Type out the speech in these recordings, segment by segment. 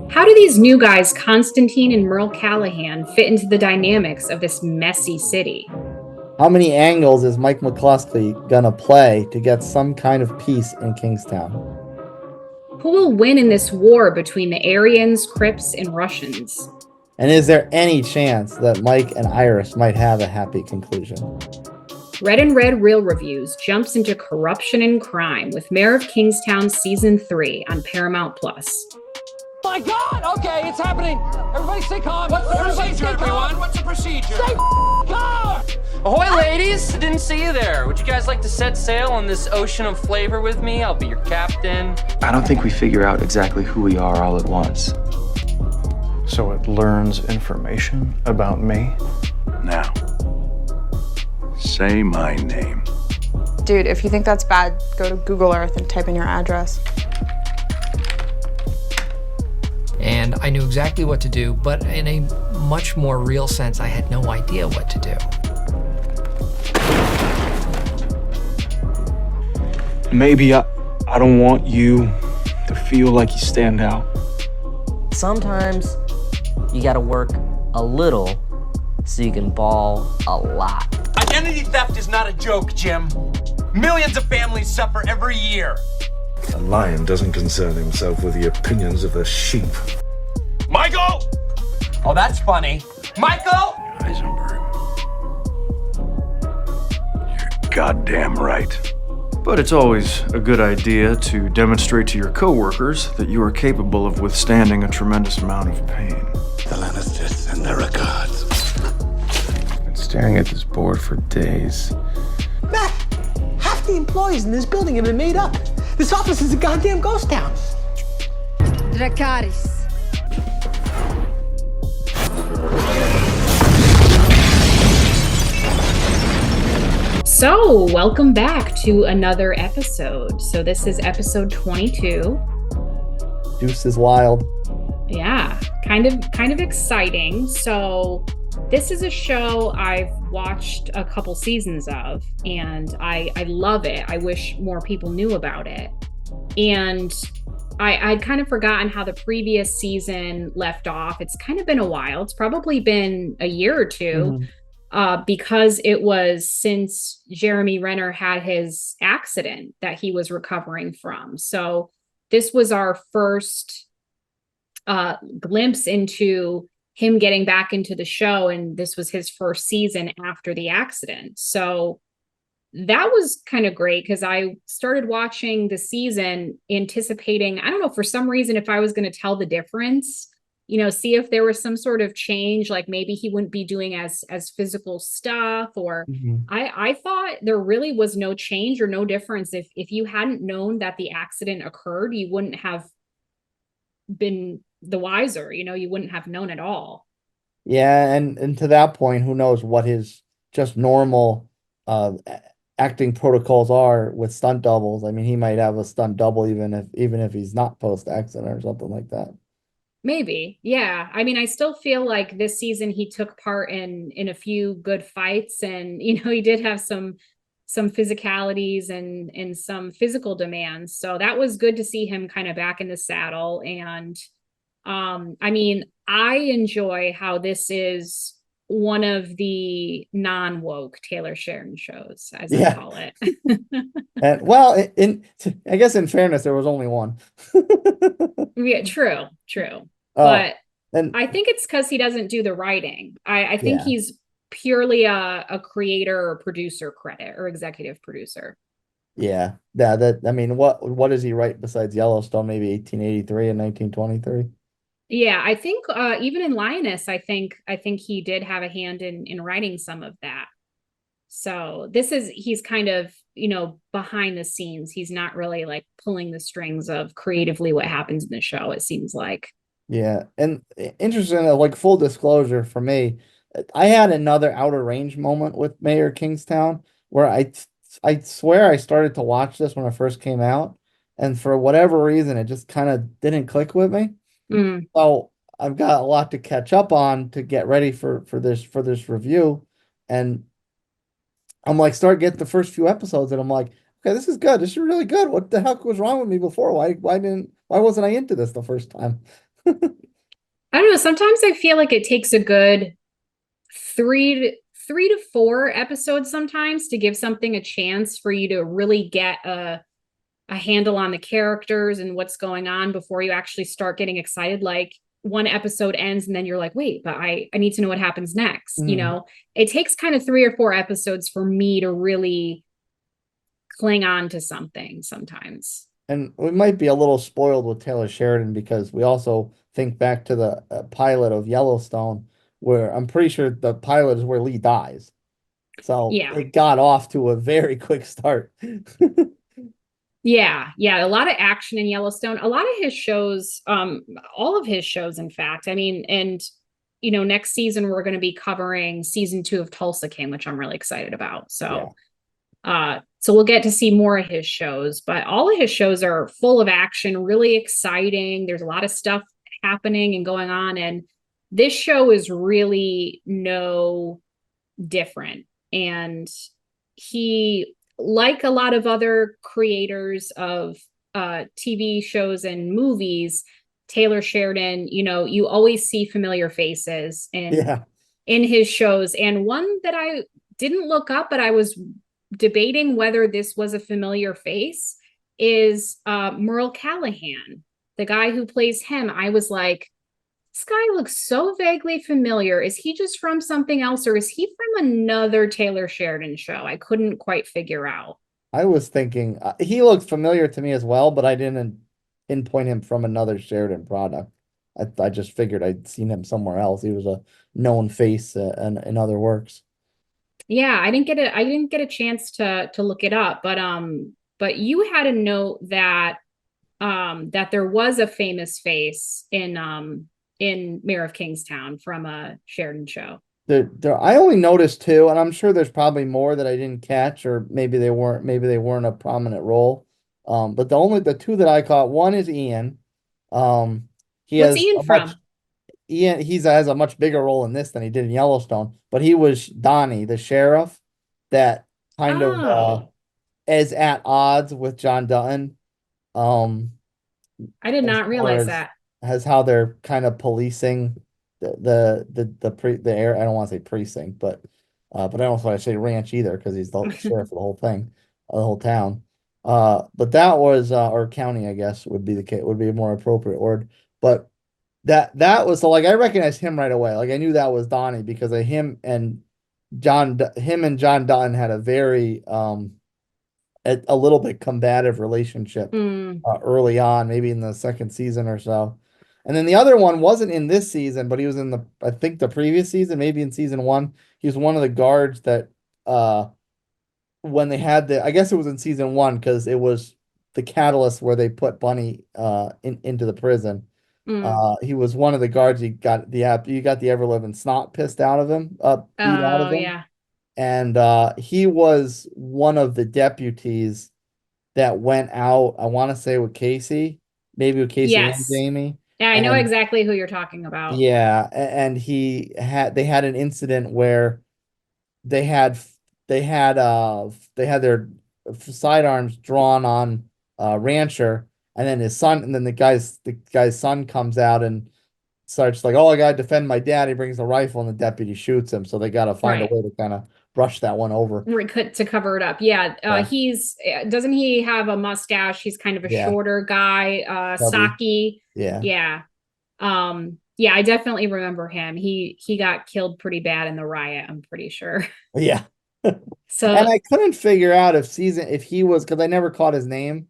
How do these new guys, Constantine and Merle Callahan, fit into the dynamics of this messy city? How many angles is Mike McLusky gonna play to get some kind of peace in Kingstown? Who will win in this war between the Aryans, Crips, and Russians? And is there any chance that Mike and Iris might have a happy conclusion? Red and Red Real Reviews jumps into corruption and crime with Mayor of Kingstown Season 3 on Paramount+. My God! Okay, it's happening. Everybody stay calm. What's the procedure, everyone? What's the procedure? Stay calm! Ahoy, ladies! Didn't see you there. Would you guys like to set sail on this ocean of flavor with me? I'll be your captain. I don't think we figure out exactly who we are all at once. So it learns information about me? Now, say my name. Dude, if you think that's bad, go to Google Earth and type in your address. And I knew exactly what to do, but in a much more real sense, I had no idea what to do. Maybe I don't want you to feel like you stand out. Sometimes you gotta work a little so you can ball a lot. Identity theft is not a joke, Jim. Millions of families suffer every year. A lion doesn't concern himself with the opinions of the sheep. Michael! Oh, that's funny. Michael! Heisenberg. You're goddamn right. But it's always a good idea to demonstrate to your coworkers that you are capable of withstanding a tremendous amount of pain. The Lannisters send their regards. I've been staring at this board for days. Matt, half the employees in this building have been made up. This office is a goddamn ghost town. Dracarys. So, welcome back to another episode. So, this is episode 22. Deuce is wild. Yeah, kind of exciting. So, this is a show I've watched a couple seasons of, and I love it. I wish more people knew about it. And I'd kind of forgotten how the previous season left off. It's kind of been a while. It's probably been a year or two. Because it was since Jeremy Renner had his accident that he was recovering from. So this was our first glimpse into him getting back into the show. And this was his first season after the accident. So that was kind of great because I started watching the season anticipating, I don't know, for some reason, if I was going to tell the difference, see if there was some sort of change, like maybe he wouldn't be doing as physical stuff, or I thought there really was no change or no difference. If you hadn't known that the accident occurred, you wouldn't have been the wiser, you wouldn't have known at all. Yeah, and to that point, who knows what his just normal acting protocols are with stunt doubles. I mean, he might have a stunt double even if he's not post-accident or something like that. Maybe. Yeah. I mean, I still feel like this season he took part in a few good fights, and, he did have some physicalities and some physical demands. So that was good to see him kind of back in the saddle. And, I mean, I enjoy how this is one of the non-woke Taylor Sheridan shows, as I call it. And well, I guess in fairness, there was only one. Yeah, true. But I think it's because he doesn't do the writing. I think he's purely a creator or producer credit or executive producer. Yeah. I mean, what does he write besides Yellowstone? Maybe 1883 and 1923. Yeah, I think even in Lioness, I think he did have a hand in writing some of that. So he's kind of, behind the scenes. He's not really like pulling the strings of creatively what happens in the show, it seems like. Yeah. And interesting, like full disclosure for me, I had another Outer Range moment with Mayor Kingstown where I swear I started to watch this when it first came out, and for whatever reason, it just kind of didn't click with me. So I've got a lot to catch up on to get ready for this review. And I'm like, start getting the first few episodes, and I'm like, okay, this is good. This is really good. What the heck was wrong with me before? Why wasn't I into this the first time? I don't know. Sometimes I feel like it takes a good three to four episodes sometimes to give something a chance for you to really get a handle on the characters and what's going on before you actually start getting excited. Like one episode ends and then you're like, wait, but I need to know what happens next. It takes kind of 3 or 4 episodes for me to really cling on to something sometimes. And we might be a little spoiled with Taylor Sheridan because we also think back to the pilot of Yellowstone, where I'm pretty sure the pilot is where Lee dies. So Yeah. it got off to a very quick start. Yeah, a lot of action in Yellowstone. A lot of his shows, all of his shows, in fact. I mean, and next season we're going to be covering season 2 of Tulsa King, which I'm really excited about. So, so we'll get to see more of his shows. But all of his shows are full of action, really exciting. There's a lot of stuff happening and going on, and this show is really no different. And he, like a lot of other creators of TV shows and movies, Taylor Sheridan, you always see familiar faces in his shows. And one that I didn't look up, but I was debating whether this was a familiar face, is Merle Callahan, the guy who plays him. I was like, this guy looks so vaguely familiar. Is he just from something else, or is he from another Taylor Sheridan show? I couldn't quite figure out. I was thinking he looked familiar to me as well, but I didn't pinpoint him from another Sheridan product. I just figured I'd seen him somewhere else. He was a known face in other works. Yeah, I didn't get a chance to look it up, but you had a note that that there was a famous face in Mayor of Kingstown from a Sheridan show. I only noticed 2, and I'm sure there's probably more that I didn't catch, or maybe they weren't a prominent role. But the 2 that I caught, one is Ian. He What's has Ian from? Ian, has a much bigger role in this than he did in Yellowstone, but he was Donnie, the sheriff, that kind of is at odds with John Dutton. I did not realize that. As how they're kind of policing the air. I don't want to say precinct, but I don't want to say ranch either because he's the sheriff of the whole thing, the whole town. But that was or county, I guess would be would be a more appropriate word. But that was, so like I recognized him right away. Like I knew that was Donnie because of him and John Dutton had a very a little bit combative relationship early on, maybe in the second season or so. And then the other one wasn't in this season, but he was in I think the previous season, maybe in season 1. He was one of the guards that when they had I guess it was in season 1 because it was the catalyst where they put Bunny into the prison. He was one of the guards. You got the ever living snot pissed out of him, beat out of him. Yeah. And he was one of the deputies that went out, I want to say with Casey, maybe with Casey and Jamie. Yeah, I know exactly who you're talking about. Yeah, and they had an incident where they had their sidearms drawn on Rancher, and then the guy's son comes out and starts like, oh, I gotta defend my dad. He brings a rifle and the deputy shoots him. So they gotta find a way to kind of brush that one over. To cover it up. Yeah. Doesn't he have a mustache? He's kind of a shorter guy. Saki. Yeah. Yeah. Yeah, I definitely remember him. He got killed pretty bad in the riot, I'm pretty sure. Yeah. So and I couldn't figure out if he was, because I never caught his name.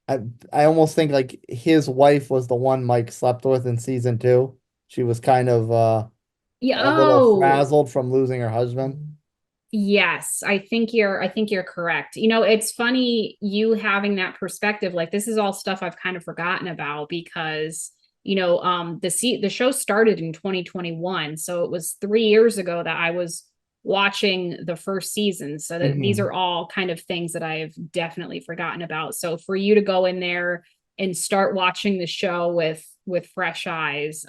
I almost think like his wife was the one Mike slept with in season 2. She was kind of a little frazzled from losing her husband. Yes, I think you're correct. It's funny you having that perspective. Like this is all stuff I've kind of forgotten about because the show started in 2021, so it was 3 years ago that I was watching the first season. So that these are all kind of things that I have definitely forgotten about. So for you to go in there and start watching the show with fresh eyes,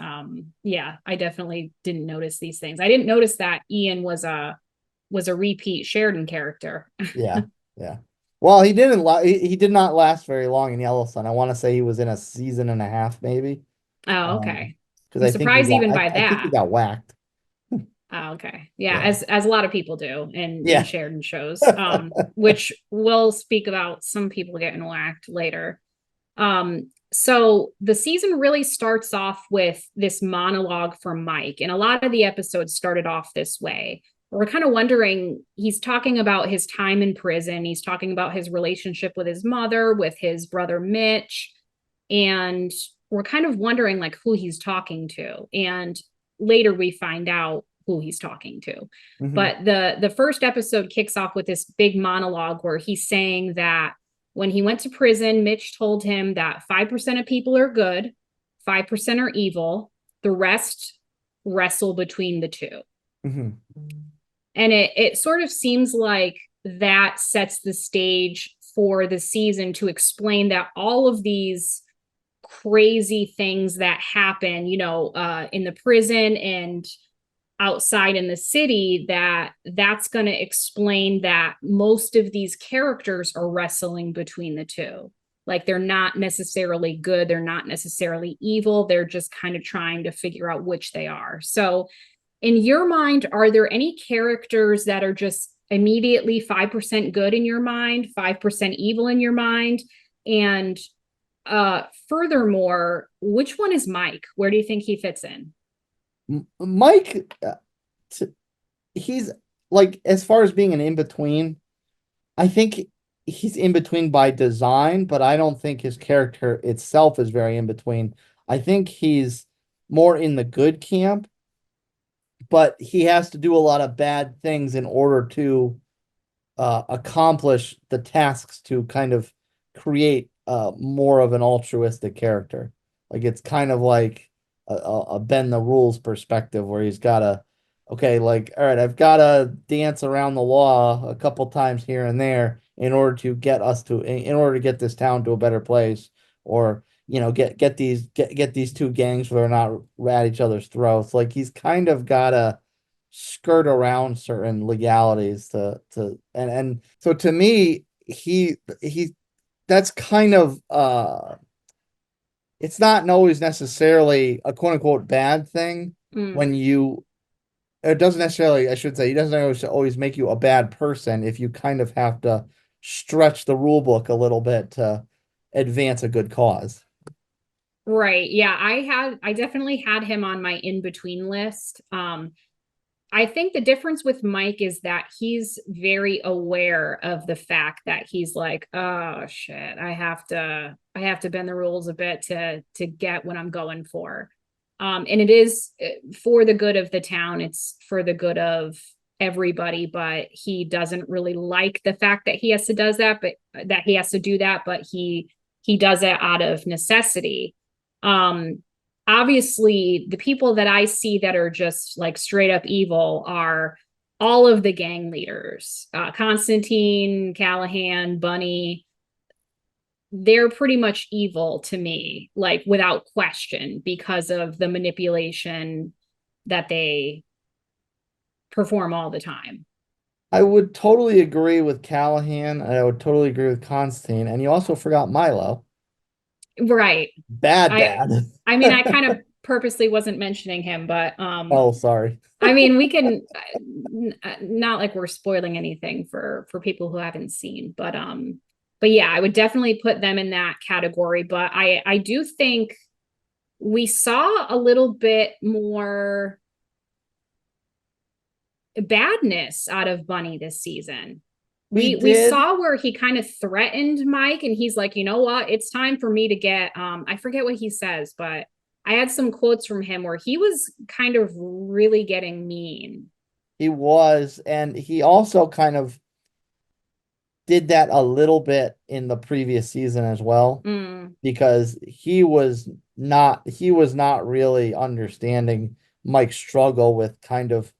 yeah, I definitely didn't notice these things. I didn't notice that Ian was a repeat Sheridan character. Yeah. Well, he did not last very long in Yellowstone. I want to say he was in a season and a half, maybe. Oh, okay. Because I'm I think he surprised got, even by I think he that. got whacked. Oh, okay. Yeah, Yeah. as a lot of people do in Yeah. Sheridan shows, which we'll speak about some people getting whacked later. So the season really starts off with this monologue from Mike, and a lot of the episodes started off this way. We're kind of wondering, he's talking about his time in prison, he's talking about his relationship with his mother, with his brother Mitch, and we're kind of wondering like who he's talking to. And later we find out who he's talking to. Mhm. But the first episode kicks off with this big monologue where he's saying that when he went to prison, Mitch told him that 5% of people are good, 5% are evil, the rest wrestle between the two. Mhm. And it sort of seems like that sets the stage for the season to explain that all of these crazy things that happen, in the prison and outside in the city, that's going to explain that most of these characters are wrestling between the two. Like they're not necessarily good, they're not necessarily evil, they're just kind of trying to figure out which they are. So in your mind, are there any characters that are just immediately 5% good in your mind, 5% evil in your mind? And furthermore, which one is Mike? Where do you think he fits in? Mike, he's like, as far as being an in-between, I think he's in between by design, but I don't think his character itself is very in between. I think he's more in the good camp, but he has to do a lot of bad things in order to accomplish the tasks to kind of create more of an altruistic character. Like it's kind of like a bend the rules perspective where he's got to, okay, like, all right, I've got to dance around the law a couple times here and there in order to get us to, in order to get this town to a better place, or get these two gangs where they're not at each other's throats. Like he's kind of got to skirt around certain legalities and so to me he that's kind of it's not always necessarily a quote unquote bad thing when it doesn't necessarily, I should say, he doesn't always make you a bad person if you kind of have to stretch the rule book a little bit to advance a good cause. Right. Yeah, I definitely had him on my in-between list. I think the difference with Mike is that he's very aware of the fact that he's like, oh shit, I have to bend the rules a bit to get what I'm going for. And it is for the good of the town, it's for the good of everybody, but he doesn't really like the fact that he has to do that, but he does it out of necessity. Obviously the people that I see that are just like straight up evil are all of the gang leaders, Constantine, Callahan, Bunny. They're pretty much evil to me, like without question, because of the manipulation that they perform all the time. I would totally agree with Callahan, and I would totally agree with Constantine, and you also forgot Milo. Right. Bad. I mean, I kind of purposely wasn't mentioning him, but oh, sorry. I mean, we can not like we're spoiling anything for people who haven't seen, but yeah, I would definitely put them in that category. But I do think we saw a little bit more badness out of Bunny this season. We saw where he kind of threatened Mike, and he's like, you know what, it's time for me to get I forget what he says, but I had some quotes from him where he was kind of really getting mean. He was, and he also kind of did that a little bit in the previous season as well, because he was not really understanding Mike's struggle with kind of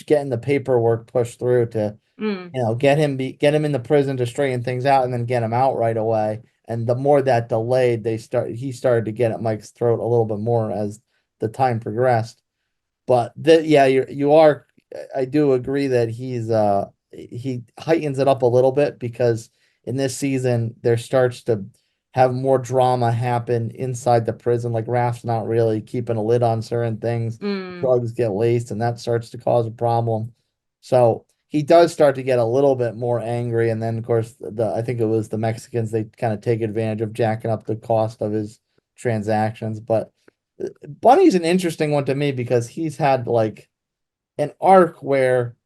getting the paperwork pushed through to get him in the prison to straighten things out and then get him out right away. And the more that delayed, he started to get at Mike's throat a little bit more as the time progressed. But I do agree that he heightens it up a little bit, because in this season there starts to have more drama happen inside the prison. Like Raph's not really keeping a lid on certain things. Drugs get laced, and that starts to cause a problem. So he does start to get a little bit more angry. And then, of course, I think it was the Mexicans, they kind of take advantage of jacking up the cost of his transactions. But Bunny's an interesting one to me because he's had like an arc where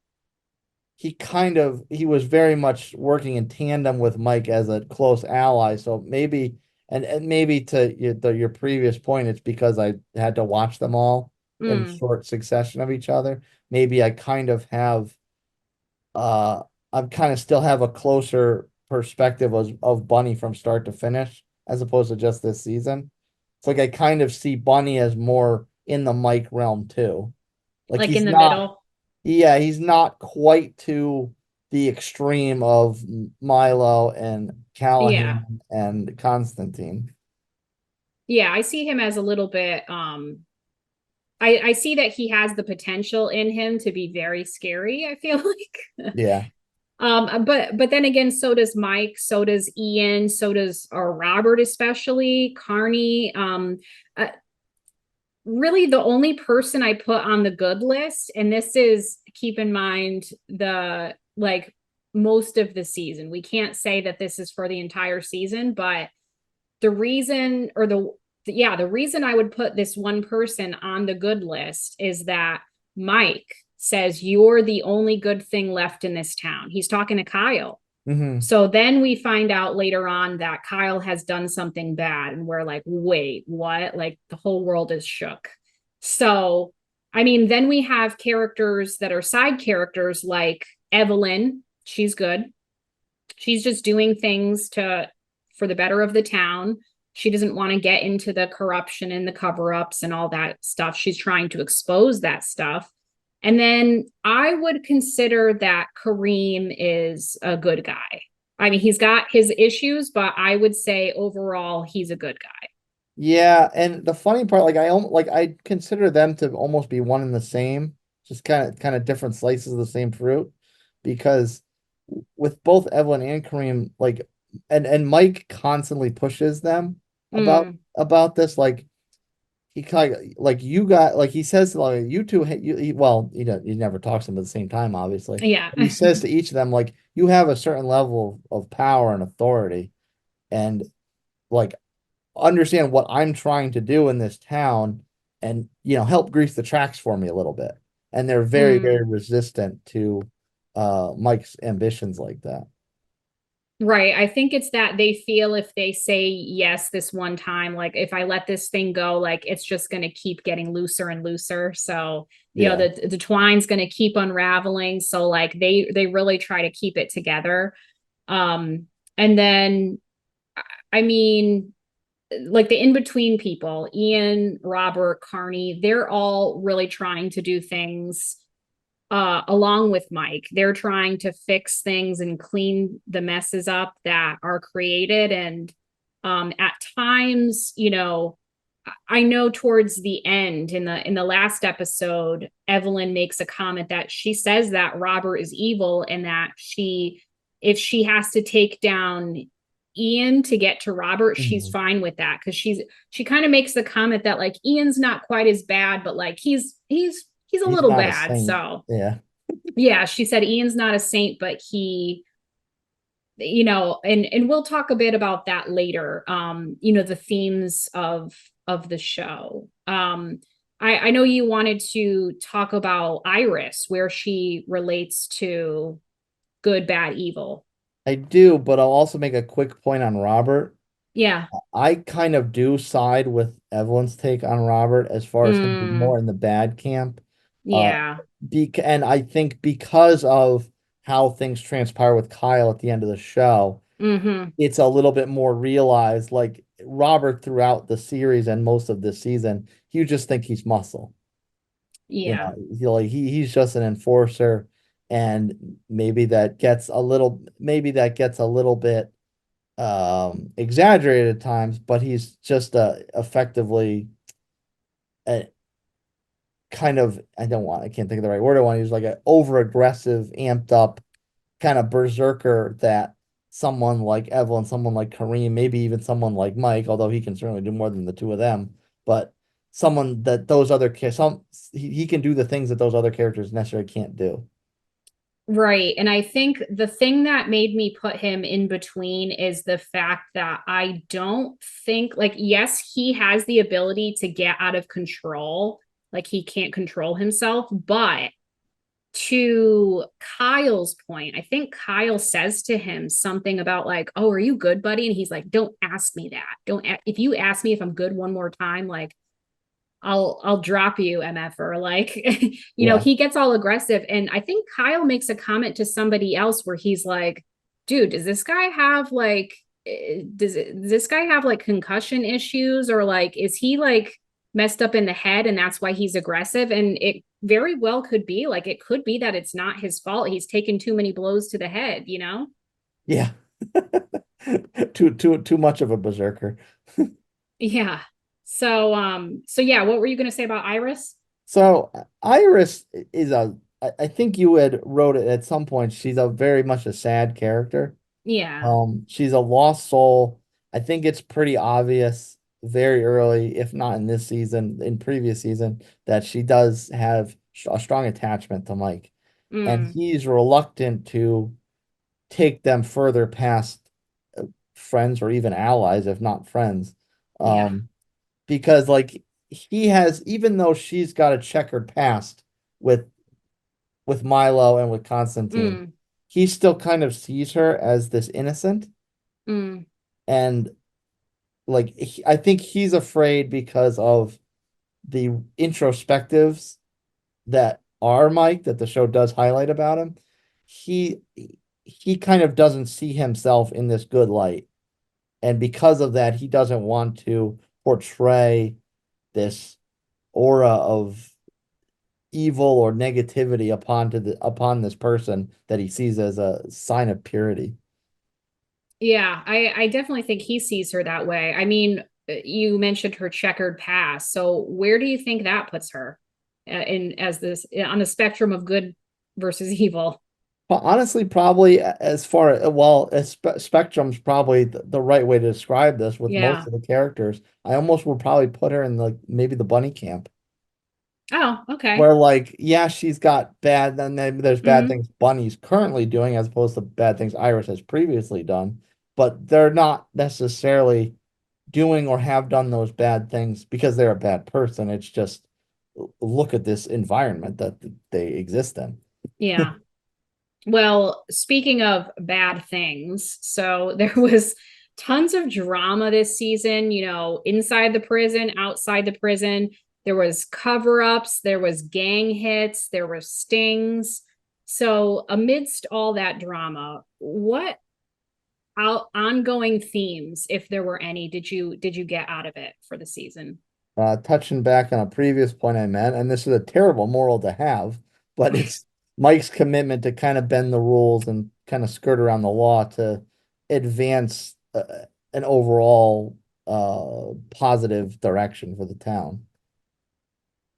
he was very much working in tandem with Mike as a close ally. So maybe, and maybe to your previous point, it's because I had to watch them all in short succession of each other. Maybe I kind of have, I kind of still have a closer perspective of Bunny from start to finish, as opposed to just this season. It's like I kind of see Bunny as more in the Mike realm too. Like Like he's in the not, middle. yeah, he's not quite to the extreme of Milo and Yeah. Callahan and Constantine. Yeah, I see him as a little bit I see that he has the potential in him to be very scary, I feel like. Yeah. But then again, so does Mike, so does Ian, so does Robert, especially Carney. Uh, Really the only person I put on the good list, and this is, keep in mind, the like most of the season. We can't say that this is for the entire season, but the reason, or the reason I would put this one person on the good list is that Mike says you're the only good thing left in this town. He's talking to Kyle. So then we find out later on that Kyle has done something bad, and we're like, wait, what? Like the whole world is shook. So, I mean, then we have characters that are side characters like Evelyn. She's good. She's just doing things for the better of the town. She doesn't want to get into the corruption and the cover-ups and all that stuff. She's trying to expose that stuff. And then I would consider that Kareem is a good guy. I mean, he's got his issues, but I would say overall he's a good guy. Yeah, and the funny part, I consider them to almost be one and the same, just kind of different slices of the same fruit, because with both Evelyn and Kareem, like, and Mike constantly pushes them about this, like he kind of like you got like he says like you two well he never talks to them at the same time, obviously. Yeah. He says to each of them like you have a certain level of power and authority, and like understand what I'm trying to do in this town, and help grease the tracks for me a little bit. And they're very, very resistant to Mike's ambitions like that. Right. I think it's that they feel if they say yes this one time, like if I let this thing go, like it's just going to keep getting looser and looser. So, the twine's going to keep unraveling. So like they really try to keep it together. And then, I mean, like the in-between people, Ian, Robert, Carney, they're all really trying to do things along with Mike. They're trying to fix things and clean the messes up that are created. And at times, I know towards the end in the last episode, Evelyn makes a comment that she says that Robert is evil, and that if she has to take down Ian to get to Robert, she's fine with that, because she kind of makes the comment that like Ian's not quite as bad, but like he's a little bad. So yeah, she said Ian's not a saint, but he, and we'll talk a bit about that later. The themes of the show. I know you wanted to talk about Iris, where she relates to good, bad, evil. I do, but I'll also make a quick point on Robert. Yeah. I kind of do side with Evelyn's take on Robert as far as him being more in the bad camp. Yeah. And I think because of how things transpire with Kyle at the end of the show, it's a little bit more realized. Like Robert throughout the series and most of this season, you just think he's muscle. Yeah. He's just an enforcer, and maybe that gets a little bit exaggerated at times, but he's just effectively a kind of I can't think of the right word I want to use, like an over aggressive, amped up kind of berserker that someone like Evelyn, someone like Kareem, maybe even someone like Mike, although he can certainly do more than the two of them, but someone that those other he can do the things that those other characters necessarily can't do. Right. And I think the thing that made me put him in between is the fact that I don't think, like, yes, he has the ability to get out of control. Like, he can't control himself. But to Kyle's point, I think Kyle says to him something about, like, oh, are you good, buddy? And he's like, don't ask me that. If you ask me if I'm good one more time, like, I'll drop you, MFer. Like, he gets all aggressive. And I think Kyle makes a comment to somebody else where he's like, dude, does this guy have like concussion issues, or like is he like messed up in the head and that's why he's aggressive? And it very well could be, like, it could be that it's not his fault. He's taken too many blows to the head, Yeah. Too much of a berserker. Yeah. So yeah, what were you going to say about Iris? So Iris is I think you had wrote it at some point. She's a very much a sad character. Yeah. She's a lost soul. I think it's pretty obvious very early, if not in this season, in previous season, that she does have a strong attachment to Mike, and he's reluctant to take them further past friends or even allies, if not friends. Because like he has, even though she's got a checkered past with Milo and with Constantine, he still kind of sees her as this innocent. And like I think he's afraid because of the introspectives that are Mike, that the show does highlight about him. He kind of doesn't see himself in this good light. And because of that, he doesn't want to portray this aura of evil or negativity upon this person that he sees as a sign of purity. Yeah, I definitely think he sees her that way. I mean, you mentioned her checkered past. So where do you think that puts her on the spectrum of good versus evil? Well, honestly, probably as far as spectrum's probably the right way to describe this with most of the characters. I almost would probably put her in maybe the bunny camp. Oh, okay. Where like, yeah, she's got bad, then there's bad things Bunny's currently doing as opposed to bad things Iris has previously done, but they're not necessarily doing or have done those bad things because they're a bad person. It's just look at this environment that they exist in. Yeah. Well, speaking of bad things, so there was tons of drama this season, inside the prison, outside the prison. There was cover-ups, there was gang hits, there were stings. So amidst all that drama, what ongoing themes, if there were any, did you get out of it for the season? Touching back on a previous point I meant, and this is a terrible moral to have, but it's Mike's commitment to kind of bend the rules and kind of skirt around the law to advance an overall positive direction for the town.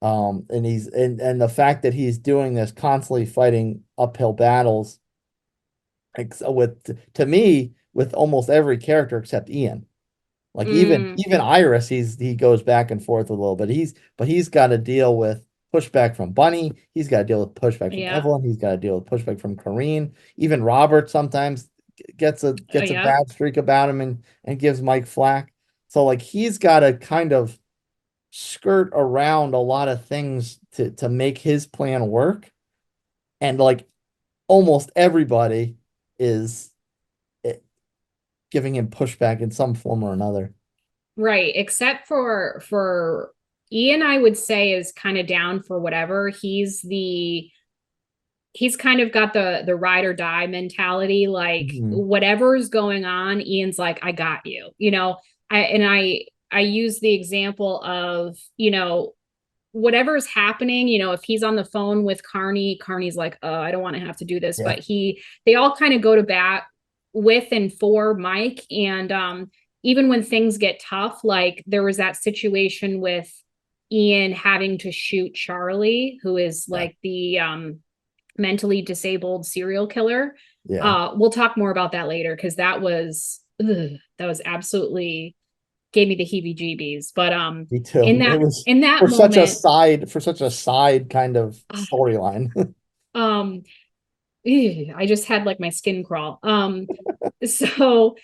And the fact that he's doing this, constantly fighting uphill battles to me with almost every character except Ian. Like even Iris, he goes back and forth a little bit. He's got to deal with pushback from Bunny. He's got to deal with pushback from Evelyn. He's got to deal with pushback from Kareen. Even Robert sometimes gets a bad streak about him and gives Mike flack. So like he's got to kind of skirt around a lot of things to make his plan work. And like almost everybody is giving him pushback in some form or another. Right. Except for Ian, I would say is kind of down for whatever. He's kind of got the ride or die mentality. Like whatever's going on, Ian's like, I got you, I use the example of, whatever's happening, if he's on the phone with Carney's like, I don't want to have to do this, but they all kind of go to bat with and for Mike. And even when things get tough, like there was that situation with Ian having to shoot Charlie, who is like the mentally disabled serial killer. Yeah. We'll talk more about that later because that was absolutely gave me the heebie-jeebies. But Me too. It was in that moment, for such a side kind of storyline. I just had like my skin crawl. So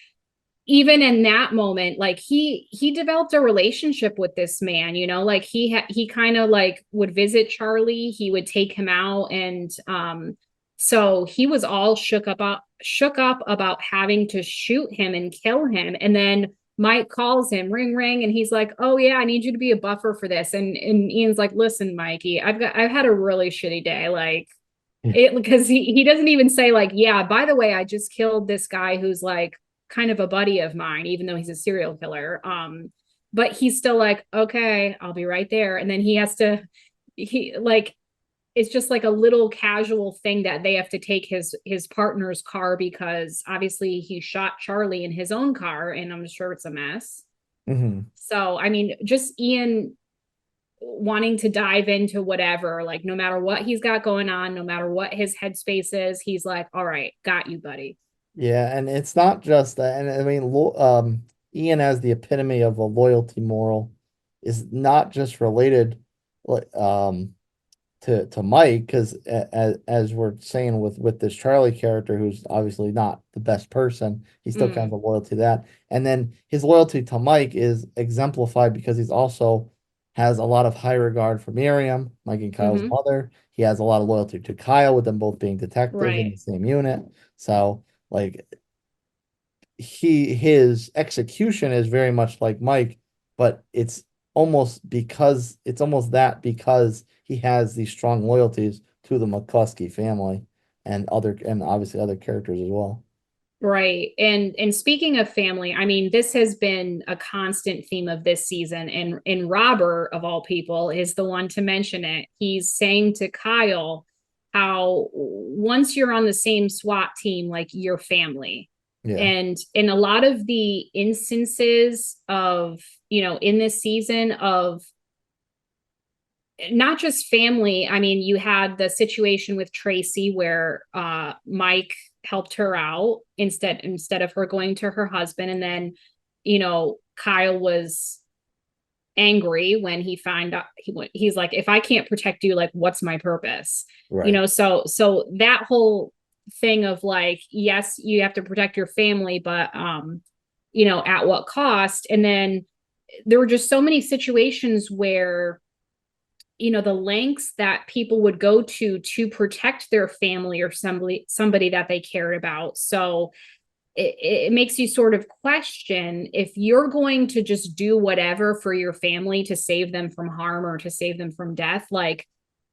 even in that moment, like he developed a relationship with this man, like he kind of like would visit Charlie, he would take him out, and so he was all shook up about having to shoot him and kill him. And then Mike calls him, ring ring, and he's like, oh yeah, I need you to be a buffer for this. And Ian's like, listen, Mikey, I've had a really shitty day, like it, because he doesn't even say like, yeah, by the way, I just killed this guy who's like kind of a buddy of mine, even though he's a serial killer. But he's still like, okay, I'll be right there. And then he like, it's just like a little casual thing that they have to take his partner's car because obviously he shot Charlie in his own car, and I'm sure it's a mess. Mm-hmm. So, I mean, just Ian wanting to dive into whatever, like no matter what he's got going on, no matter what his headspace is, he's like, all right, got you, buddy. Yeah, and it's not just that. And I mean, Ian as the epitome of a loyalty moral is not just related, like, to Mike, because as we're saying with this Charlie character, who's obviously not the best person, he still kind of a loyalty to that. And then his loyalty to Mike is exemplified because he's also has a lot of high regard for Miriam, Mike and Kyle's mother. He has a lot of loyalty to Kyle, with them both being detectives in the same unit. So like his execution is very much like Mike, but it's almost because he has these strong loyalties to the McLusky family and obviously other characters as well. Right. And speaking of family, I mean, this has been a constant theme of this season, and Robert, of all people, is the one to mention it. He's saying to Kyle how once you're on the same SWAT team, like you're family. Yeah. And in a lot of the instances of, in this season of not just family, I mean, you had the situation with Tracy where Mike helped her out instead of her going to her husband. And then, Kyle was angry when he found out he's like, if I can't protect you, like, what's my purpose? Right. So that whole thing of like, yes, you have to protect your family, but at what cost? And then there were just so many situations where the lengths that people would go to protect their family or somebody that they cared about. So it makes you sort of question, if you're going to just do whatever for your family to save them from harm or to save them from death, like,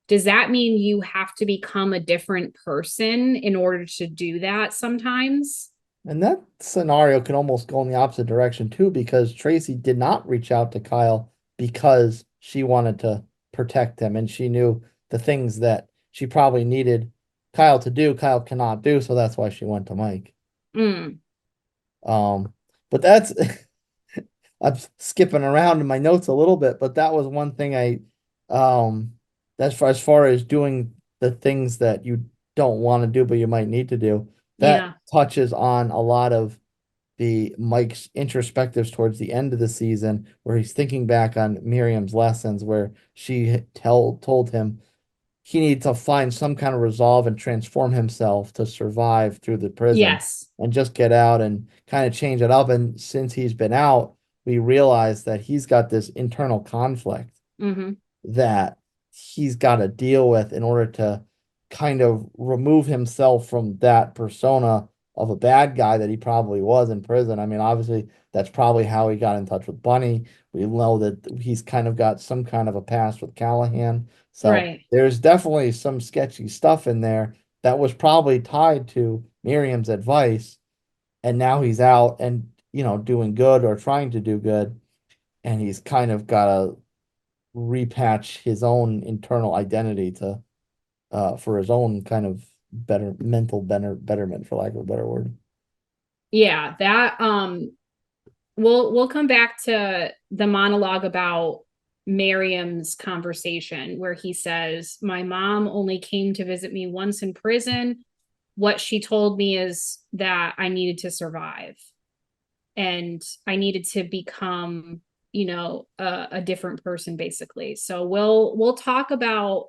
does that mean you have to become a different person in order to do that sometimes? And that scenario can almost go in the opposite direction too, because Tracy did not reach out to Kyle because she wanted to protect him, and she knew the things that she probably needed Kyle to do, Kyle cannot do, so that's why she went to Mike. But that's I'm skipping around in my notes a little bit, but that was one thing as far as doing the things that you don't want to do but you might need to do, that touches on a lot of the Mike's introspectives towards the end of the season, where he's thinking back on Miriam's lessons, where she told him he needed to find some kind of resolve and transform himself to survive through the prison and just get out and kind of change it up. And since he's been out, we realize that he's got this internal conflict that he's got to deal with in order to kind of remove himself from that persona of a bad guy that he probably was in prison. I mean, obviously, that's probably how he got in touch with Bunny. We know that he's kind of got some kind of a past with Callahan. So there's definitely some sketchy stuff in there that was probably tied to Miriam's advice. And now he's out and, doing good or trying to do good. And he's kind of got to repatch his own internal identity for his own kind of betterment, for lack of a better word. Yeah, that we'll come back to the monologue about Miriam's conversation where he says, my mom only came to visit me once in prison, what she told me is that I needed to survive and I needed to become, a different person basically. So we'll talk about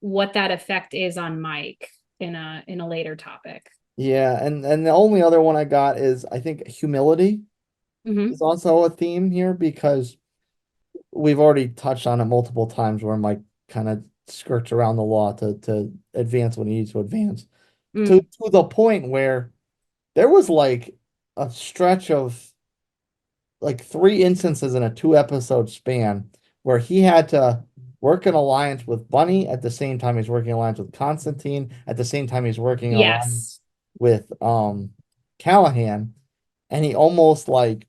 what that effect is on Mike in a later topic. Yeah, and the only other one I got is I think humility is also a theme here because we've already touched on it multiple times where Mike kind of skirts around the law to advance when he needs to advance. To the point where there was like a stretch of like 3 instances in a 2 episode span where he had to work an alliance with Bunny at the same time he's working alliance with Constantine, at the same time he's working alliance with Callahan, and he almost like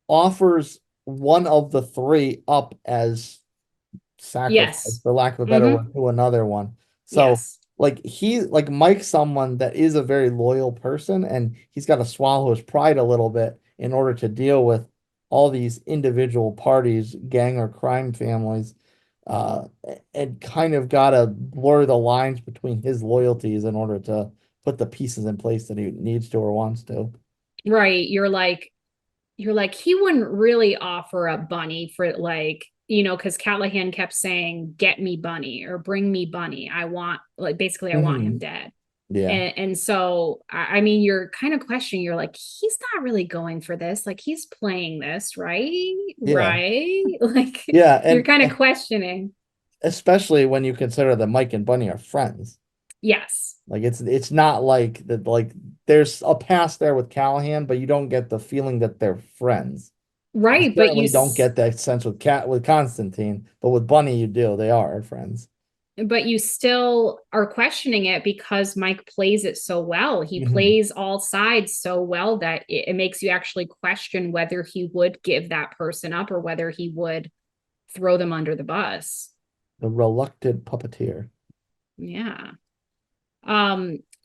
offers one of the three up as sacrifice, for lack of a better word, to another one. So like Mike's someone that is a very loyal person, and he's got to swallow his pride a little bit in order to deal with all these individual parties, gang or crime families, and kind of got to blur the lines between his loyalties in order to put the pieces in place that he needs to or wants to. Right. You're like, he wouldn't really offer up Bunny for because Callahan kept saying, get me Bunny or bring me Bunny. I want, basically, I want him dead. Yeah. And so, I mean, you're kind of questioning, you're like, he's not really going for this. Like, he's playing this, right? Yeah. Like, yeah, you're kind of questioning. Especially when you consider that Mike and Bunny are friends. Yes. Like it's not like that, like there's a past there with Callahan, but you don't get the feeling that they're friends. Right, but you don't get that sense with Constantine, but with Bunny you do. They are friends. But you still are questioning it because Mike plays it so well. He plays all sides so well that it makes you actually question whether he would give that person up or whether he would throw them under the bus. The reluctant puppeteer. Yeah.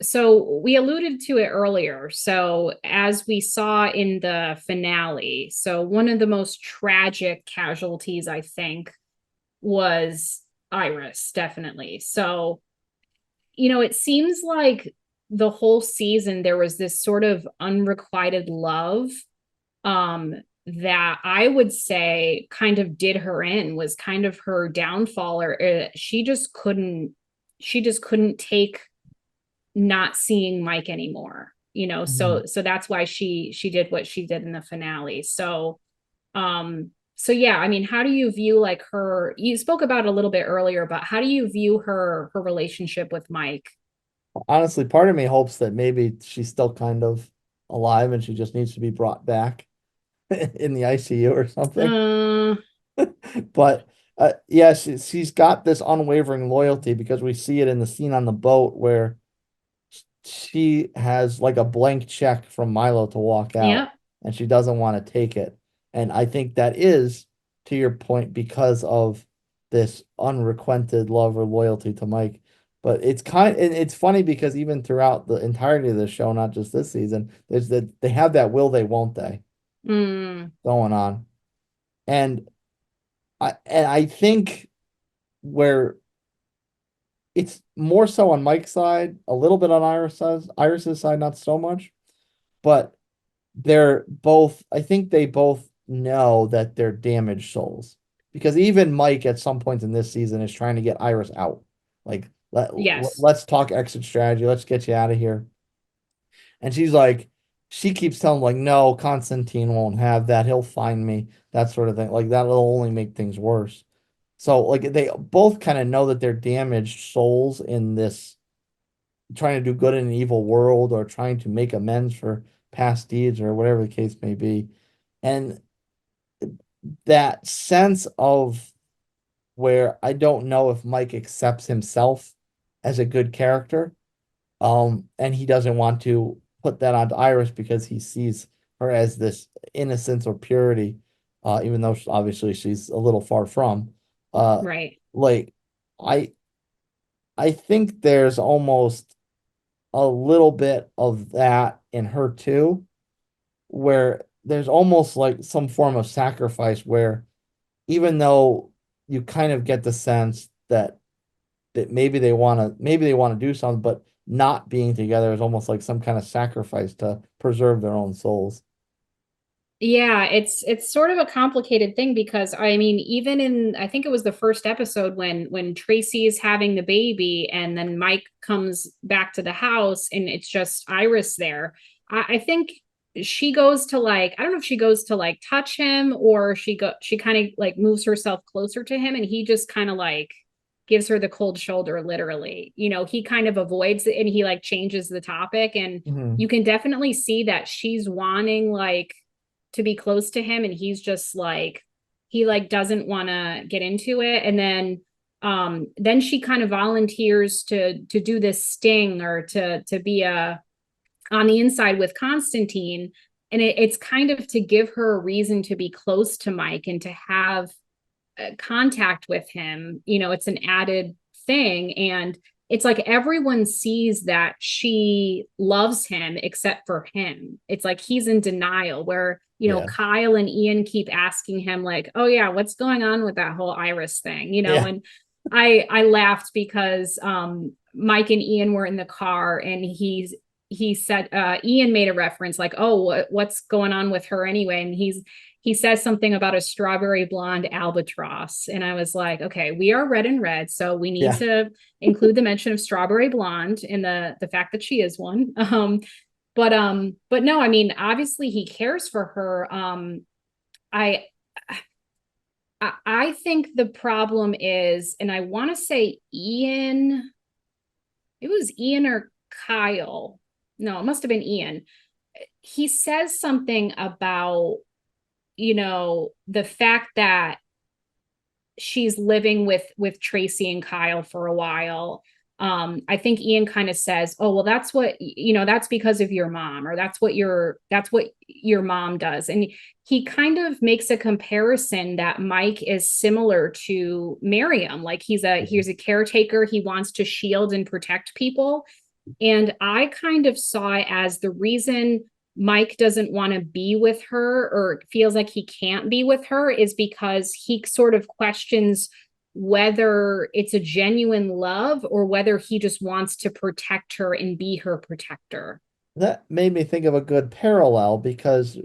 So we alluded to it earlier. So as we saw in the finale, so one of the most tragic casualties, I think, was Iris, definitely. So, it seems like the whole season there was this sort of unrequited love that I would say kind of did her in, was kind of her downfall, or she just couldn't take not seeing Mike anymore, so that's why she did what she did in the finale. So yeah, I mean, how do you view like her, you spoke about it a little bit earlier, but how do you view her relationship with Mike? Honestly, part of me hopes that maybe she's still kind of alive and she just needs to be brought back in the ICU or something. But yeah, she's got this unwavering loyalty because we see it in the scene on the boat where she has like a blank check from Milo to walk out and she doesn't want to take it. And I think that is, to your point, because of this unrequited love or loyalty to Mike. But it's funny because even throughout the entirety of the show, not just this season, there's that they have that will they, won't they going on. And I think where it's more so on Mike's side, a little bit on Iris's side, not so much, but I think they both know that they're damaged souls, because even Mike at some point in this season is trying to get Iris out. Like, let's talk exit strategy. Let's get you out of here. And she keeps telling him, like, no, Constantine won't have that. He'll find me, that sort of thing. Like, that'll only make things worse. So, like, they both kind of know that they're damaged souls in this trying to do good in an evil world or trying to make amends for past deeds or whatever the case may be. And that sense of where I don't know if Mike accepts himself as a good character, and he doesn't want to put that onto Iris because he sees her as this innocence or purity, even though obviously she's a little far from. Right. Like, I think there's almost a little bit of that in her too, where there's almost like some form of sacrifice where even though you kind of get the sense that that maybe they want to do something, but not being together is almost like some kind of sacrifice to preserve their own souls. Yeah, it's sort of a complicated thing because I mean, even in I think it was the first episode when Tracy is having the baby and then Mike comes back to the house and it's just Iris there. I think she goes to like I don't know if she goes to like touch him or she kind of like moves herself closer to him and he just kind of like gives her the cold shoulder literally. You know, he kind of avoids it and he like changes the topic and you can definitely see that she's wanting like to be close to him and he's just like he like doesn't want to get into it and then she kind of volunteers to do this sting or to be a on the inside with Constantine and it's kind of to give her a reason to be close to Mike and to have contact with him. You know, it's an added thing and it's like everyone sees that she loves him except for him. It's like he's in denial where, you know, Kyle and Ian keep asking him like, oh yeah, what's going on with that whole Iris thing, you know? And I laughed because Mike and Ian were in the car and he said Ian made a reference like, oh, what's going on with her anyway? And he says something about a strawberry blonde albatross. And I was like, okay, we are red and red. So we need to include the mention of strawberry blonde and the fact that she is one. But no, I mean, obviously he cares for her. I think the problem is, and I want to say Ian, it was Ian or Kyle. No, it must have been Ian. He says something about, you know, the fact that she's living with Tracy and Kyle for a while. I think Ian kind of says, oh, well, that's what, you know, that's because of your mom, or that's what your mom does. And he kind of makes a comparison that Mike is similar to Miriam. Like he's a caretaker. He wants to shield and protect people. And I kind of saw it as the reason Mike doesn't want to be with her or feels like he can't be with her is because he sort of questions whether it's a genuine love or whether he just wants to protect her and be her protector. That made me think of a good parallel because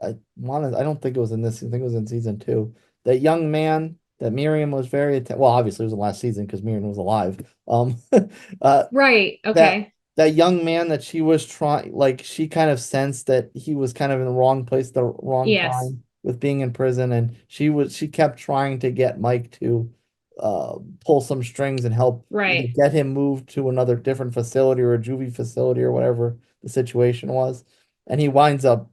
I don't think it was in this, I think it was in season 2. That young man that Miriam was well, obviously it was the last season because Miriam was alive. Right. Okay. That young man that she was trying, like she kind of sensed that he was kind of in the wrong place, the wrong time with being in prison, and she kept trying to get Mike to pull some strings and help get him moved to another different facility or a juvie facility or whatever the situation was. And he winds up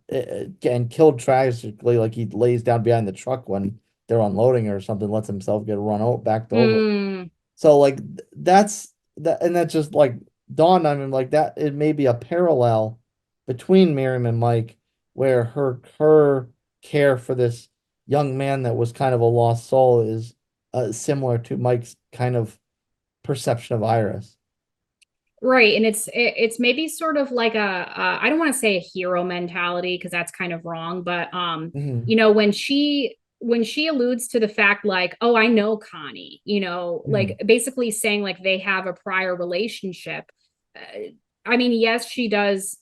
getting killed tragically, like he lays down behind the truck when they're unloading or something, lets himself get run out, backed over. So like that's just like dawned on him like that it may be a parallel between Miriam and Mike where her care for this young man that was kind of a lost soul is similar to Mike's kind of perception of Iris. Right. And it's maybe sort of like I don't want to say a hero mentality because that's kind of wrong, but you know, when she alludes to the fact like, oh, I know Connie, you know, like basically saying like they have a prior relationship. I mean, yes, she does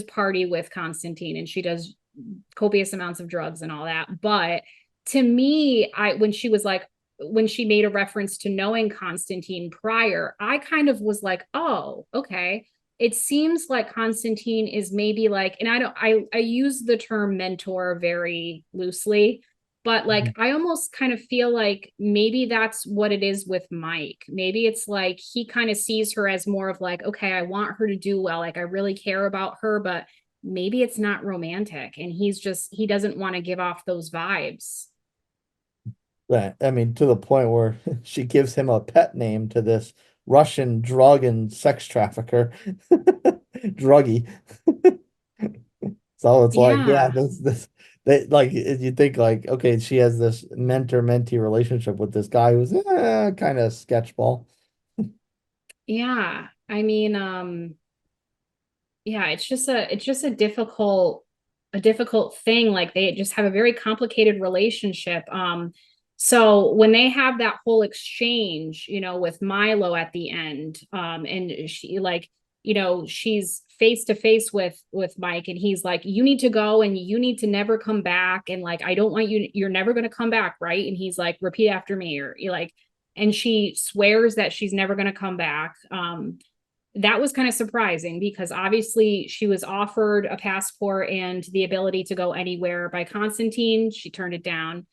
party with Constantine and she does copious amounts of drugs and all that. But to me, when she made a reference to knowing Constantine prior, I kind of was like, oh, okay. It seems like Constantine is maybe like, and I use the term mentor very loosely, but like, I almost kind of feel like maybe that's what it is with Mike. Maybe it's like, he kind of sees her as more of like, okay, I want her to do well. Like I really care about her, but maybe it's not romantic. And he doesn't want to give off those vibes. Right. I mean, to the point where she gives him a pet name to this Russian drug and sex trafficker, druggie. So it's like, yeah, like you think like, okay, she has this mentor-mentee relationship with this guy who's kind of sketchball. Yeah, I mean, yeah, it's just a difficult thing. Like they just have a very complicated relationship. So when they have that whole exchange, with Milo at the end, and she like, she's face to face with Mike, and he's like, you need to go and you need to never come back. And like, I don't want you're never going to come back. Right. And he's like, repeat after me, or you're like, and she swears that she's never going to come back. That was kind of surprising because obviously she was offered a passport and the ability to go anywhere by Constantine. She turned it down.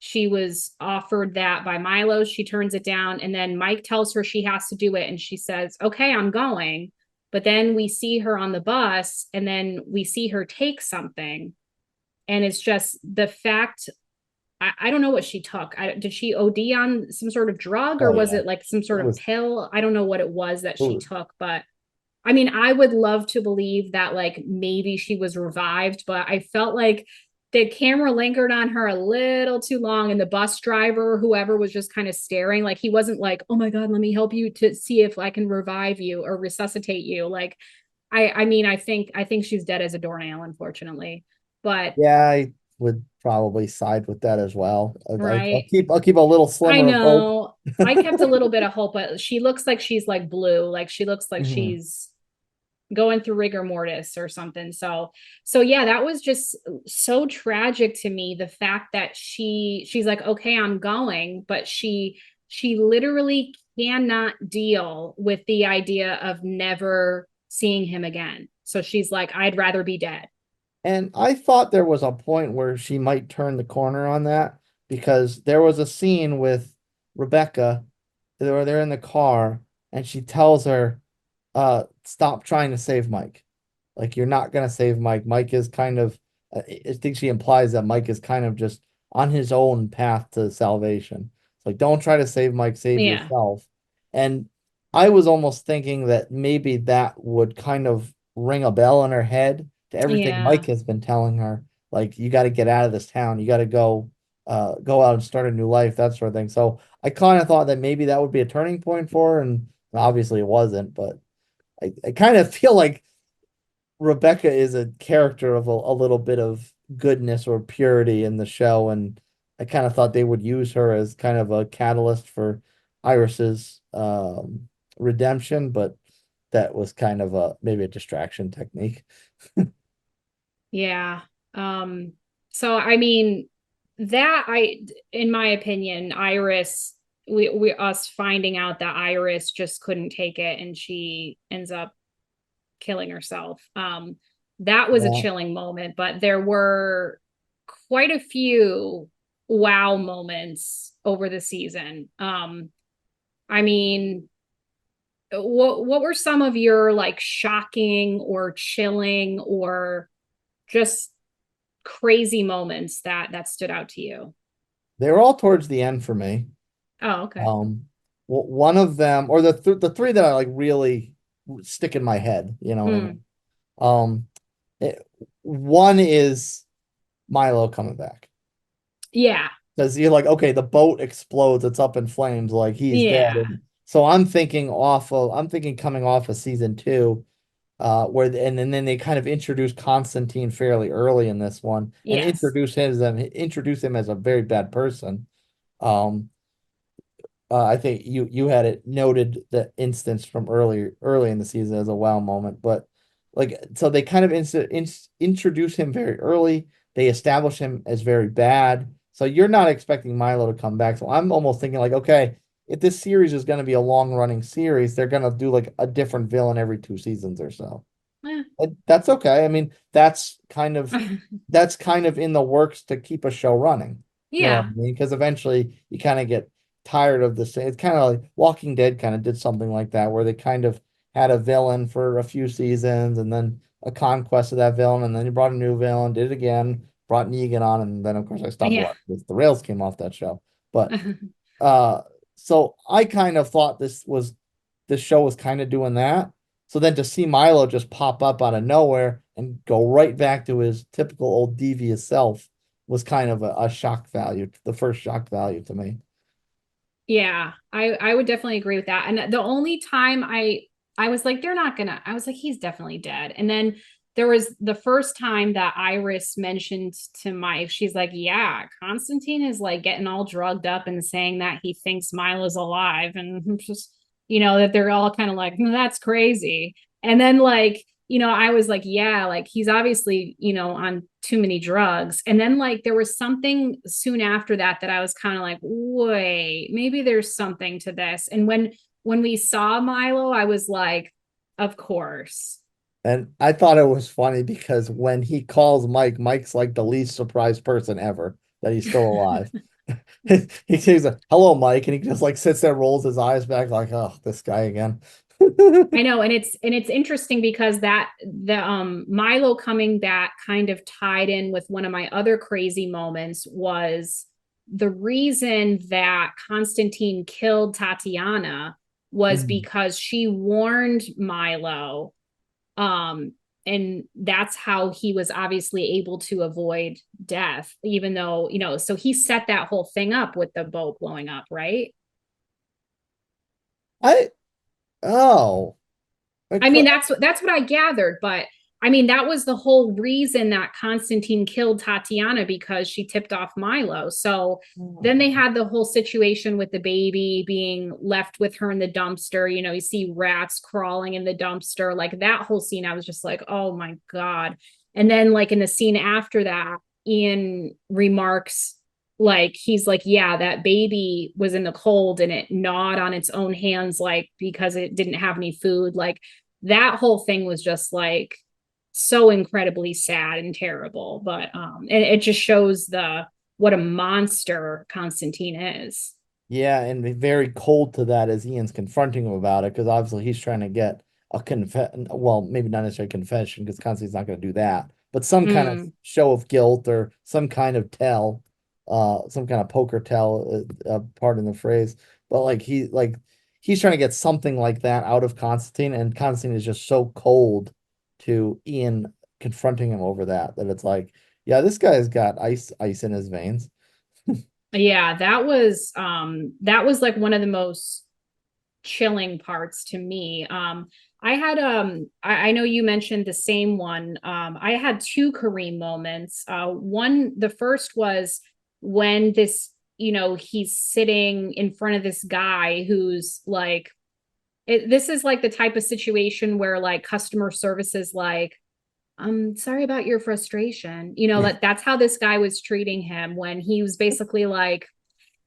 She was offered that by Milo. She turns it down. And then Mike tells her she has to do it. And she says, okay, I'm going. But then we see her on the bus and then we see her take something. And it's just the fact, I don't know what she took. Did she OD on some sort of drug or was it like some sort of pill? I don't know what it was that she took, but I mean, I would love to believe that like maybe she was revived, but I felt like the camera lingered on her a little too long, and the bus driver, whoever, was just kind of staring. Like he wasn't like, oh my God, let me help you to see if I can revive you or resuscitate you. Like, I mean, I think she's dead as a doornail, unfortunately. But yeah, I would probably side with that as well. right. I'll keep a little slimmer I of hope. know. I kept a little bit of hope, but she looks like she's like blue. Like she looks like she's going through rigor mortis or something. So yeah, that was just so tragic to me. The fact that she's like, okay, I'm going, but she literally cannot deal with the idea of never seeing him again. So she's like, I'd rather be dead. And I thought there was a point where she might turn the corner on that because there was a scene with Rebecca where they're in the car and she tells her, stop trying to save Mike. Like, you're not going to save Mike. Mike is kind of, I think she implies that Mike is kind of just on his own path to salvation. It's like, don't try to save Mike, save yourself. And I was almost thinking that maybe that would kind of ring a bell in her head to everything Mike has been telling her. Like, you got to get out of this town. You got to go out and start a new life, that sort of thing. So I kind of thought that maybe that would be a turning point for her, and obviously it wasn't, but I kind of feel like Rebecca is a character of a little bit of goodness or purity in the show, and I kind of thought they would use her as kind of a catalyst for Iris's redemption, but that was kind of maybe a distraction technique. Yeah. So I mean, in my opinion, Iris, we us finding out that Iris just couldn't take it and she ends up killing herself. That was a chilling moment, but there were quite a few wow moments over the season. I mean, what were some of your like shocking or chilling or just crazy moments that stood out to you? They were all towards the end for me. Oh, okay. One of them, or the three that I like really stick in my head, you know what I mean? One is Milo coming back. Yeah. Because you're like, okay, the boat explodes, it's up in flames, like he's dead. And so I'm thinking coming off of season 2, and then they kind of introduce Constantine fairly early in this one and introduce him as a very bad person. I think you had it noted, the instance from early in the season as a wow moment, but like, so they kind of introduce him very early. They establish him as very bad. So you're not expecting Milo to come back. So I'm almost thinking like, okay, if this series is going to be a long running series, they're going to do like a different villain every 2 seasons or so. That's okay. I mean, that's kind of in the works to keep a show running. You know what I mean? Because eventually you kind of get tired of this. It's kind of like Walking Dead kind of did something like that, where they kind of had a villain for a few seasons and then a conquest of that villain, and then you brought a new villain, did it again, brought Negan on, and then of course I stopped watching because the rails came off that show. But so I kind of thought this show was kind of doing that. So then to see Milo just pop up out of nowhere and go right back to his typical old devious self was kind of a shock value, the first shock value to me. Yeah, I would definitely agree with that. And the only time I was like, I was like, he's definitely dead. And then there was the first time that Iris mentioned to Mike, she's like, yeah, Constantine is like getting all drugged up and saying that he thinks Milo's alive. And just, that they're all kind of like, no, that's crazy. And then like, I was like, yeah, like he's obviously, on too many drugs. And then like there was something soon after that I was kind of like, wait, maybe there's something to this. And when we saw Milo, I was like, of course. And I thought it was funny because when he calls Mike, Mike's like the least surprised person ever that he's still alive. He says, hello, Mike, and he just like sits there, rolls his eyes back, like, oh, this guy again. I know, and it's interesting because that the Milo coming back kind of tied in with one of my other crazy moments was the reason that Constantine killed Tatiana was because she warned Milo. And that's how he was obviously able to avoid death, even though, so he set that whole thing up with the boat blowing up, right? Oh. I mean, that's what I gathered, but I mean, that was the whole reason that Constantine killed Tatiana, because she tipped off Milo. So then they had the whole situation with the baby being left with her in the dumpster. You see rats crawling in the dumpster, like that whole scene. I was just like, oh my God. And then like in the scene after that, Ian remarks, like, he's like, yeah, that baby was in the cold and it gnawed on its own hands, like, because it didn't have any food. Like that whole thing was just like so incredibly sad and terrible. But and it just shows what a monster Constantine is. Yeah, and very cold to that as Ian's confronting him about it, because obviously he's trying to get well, maybe not necessarily confession, because Constantine's not going to do that, but some kind of show of guilt or some kind of some kind of poker tell, pardon the phrase. But like he's trying to get something like that out of Constantine, and Constantine is just so cold to Ian confronting him over that it's like, yeah, this guy's got ice in his veins. Yeah, that was like one of the most chilling parts to me. I had I know you mentioned the same one. I had two Kareem moments. The first was when he's sitting in front of this guy who's like, this is like the type of situation where like customer service is like, I'm sorry about your frustration. That's how this guy was treating him, when he was basically like,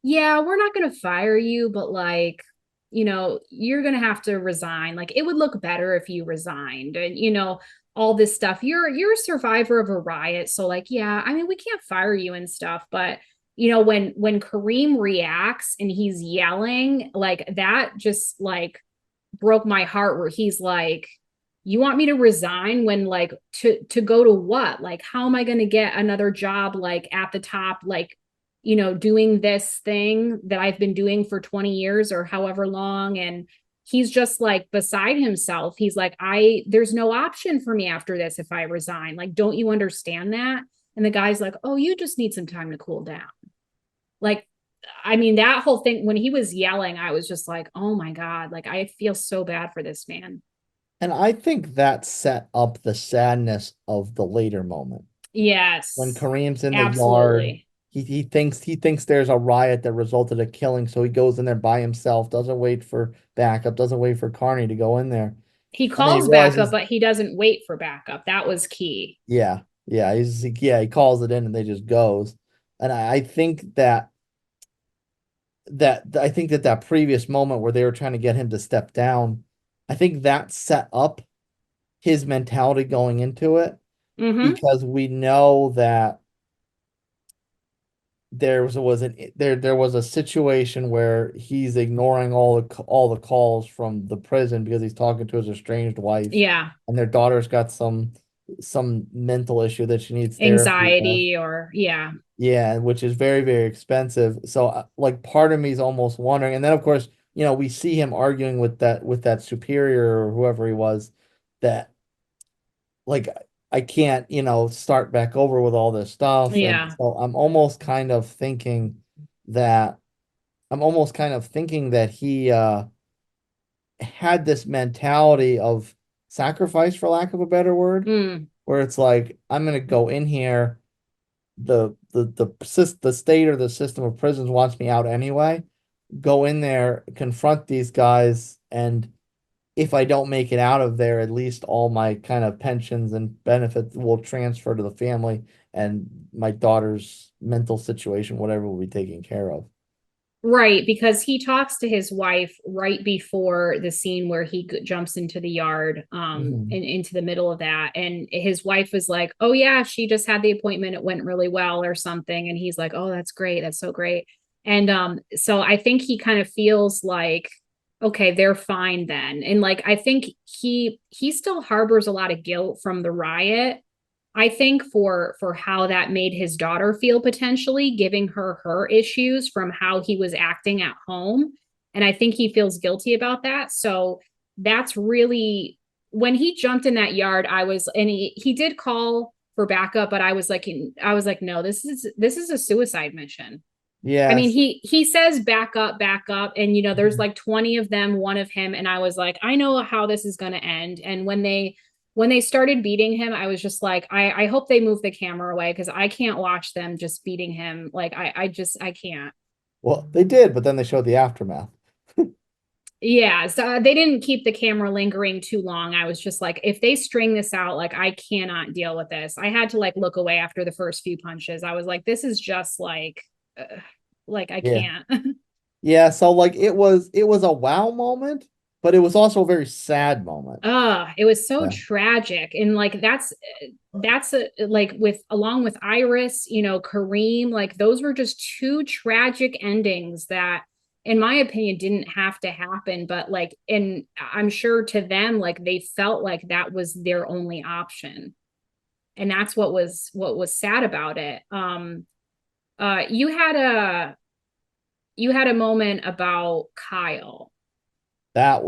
yeah, we're not going to fire you, but like, you're going to have to resign. Like, it would look better if you resigned, and, all this stuff. You're a survivor of a riot. So like, yeah, I mean, we can't fire you and stuff, but when Kareem reacts and he's yelling, like that just like broke my heart, where he's like, you want me to resign when like to go to what? Like, how am I going to get another job like at the top, like, doing this thing that I've been doing for 20 years or however long? And he's just like beside himself. He's like, there's no option for me after this if I resign. Like, don't you understand that? And the guy's like, oh, you just need some time to cool down. Like, I mean, that whole thing, when he was yelling, I was just like, oh my God, like I feel so bad for this man. And I think that set up the sadness of the later moment. Yes. When Kareem's in the yard, he thinks there's a riot that resulted in a killing, so he goes in there by himself, doesn't wait for backup, doesn't wait for Carney to go in there. He calls backup, but he doesn't wait for backup. That was key. Yeah. He calls it in and they just goes. And I think that previous moment where they were trying to get him to step down, I think that set up his mentality going into it, because we know that there was a situation where he's ignoring all the calls from the prison because he's talking to his estranged wife. Yeah. And their daughter's got some mental issue that she needs anxiety or yeah, which is very, very expensive. So like part of me is almost wondering, and then of course, we see him arguing with that superior or whoever he was, that like, I can't, start back over with all this stuff. Yeah. And so I'm almost kind of thinking that he had this mentality of sacrifice, for lack of a better word, where it's like, I'm gonna go in here, the state or the system of prisons wants me out anyway. Go in there, confront these guys, and if I don't make it out of there, at least all my kind of pensions and benefits will transfer to the family, and my daughter's mental situation, whatever, will be taken care of. Right, because he talks to his wife right before the scene where he jumps into the yard, and into the middle of that. And his wife was like, "Oh yeah, she just had the appointment. It went really well or something." And he's like, "Oh, that's great. That's so great." And so I think he kind of feels like, okay, they're fine then. And like, I think he still harbors a lot of guilt from the riot. I think for how that made his daughter feel, potentially giving her issues from how he was acting at home. And I think he feels guilty about that. So that's really, when he jumped in that yard, I was, and he did call for backup, but I was like, no, this is a suicide mission. I mean, Yes. he says back up, and there's like 20 of them, one of him, and I was like, I know how this is going to end. And when they started beating him, I was just like, I hope they move the camera away, because I can't watch them just beating him. Like, I can't. Well, they did, but then they showed the aftermath. Yeah, so they didn't keep the camera lingering too long. I was just like, if they string this out, like, I cannot deal with this. I had to like look away after the first few punches. I was like, this is just like I Yeah. can't. Yeah, so like it was a wow moment, but it was also a very sad moment. It was so Yeah. tragic. And like that's like, with along with Iris, Kareem, like those were just two tragic endings that, in my opinion, didn't have to happen. But like, and I'm sure to them, like they felt like that was their only option. And that's what was sad about it. You had a moment about Kyle. That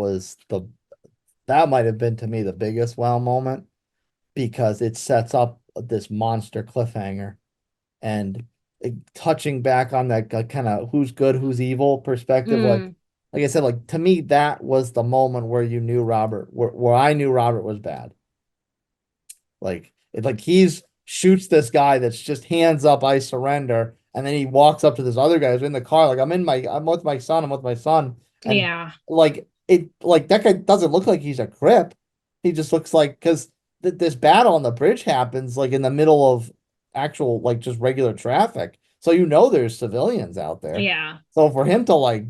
might have been to me the biggest wow moment, because it sets up this monster cliffhanger, and touching back on that kind of who's good, who's evil perspective. Like I said, like to me, that was the moment where you knew Robert, where I knew Robert was bad. Like he's shoots this guy that's just hands up, I surrender, and then he walks up to this other guy who's in the car, like I'm with my son, and Yeah. like that guy doesn't look like he's a crip. He just looks like, because this battle on the bridge happens like in the middle of actual, like, just regular traffic, so there's civilians out there. Yeah. So for him to like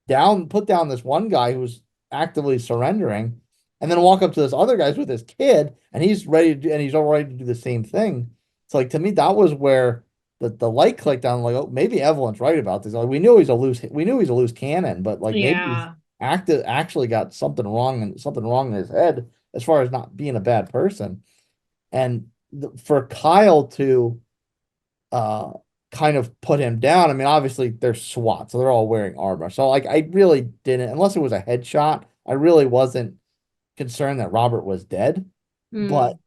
put down this one guy who's actively surrendering, and then walk up to this other guy's with his kid, and he's ready to do, and he's all ready to do the same thing. So like to me, that was where the light clicked on, like, oh, maybe Evelyn's right about this. Like we knew he's a loose cannon, but like maybe he's Yeah. actually got something wrong in his head as far as not being a bad person. And for Kyle to uh kind of put him down. I mean, obviously they're SWAT, so they're all wearing armor. So like I really didn't, unless it was a headshot, I really wasn't concerned that Robert was dead. But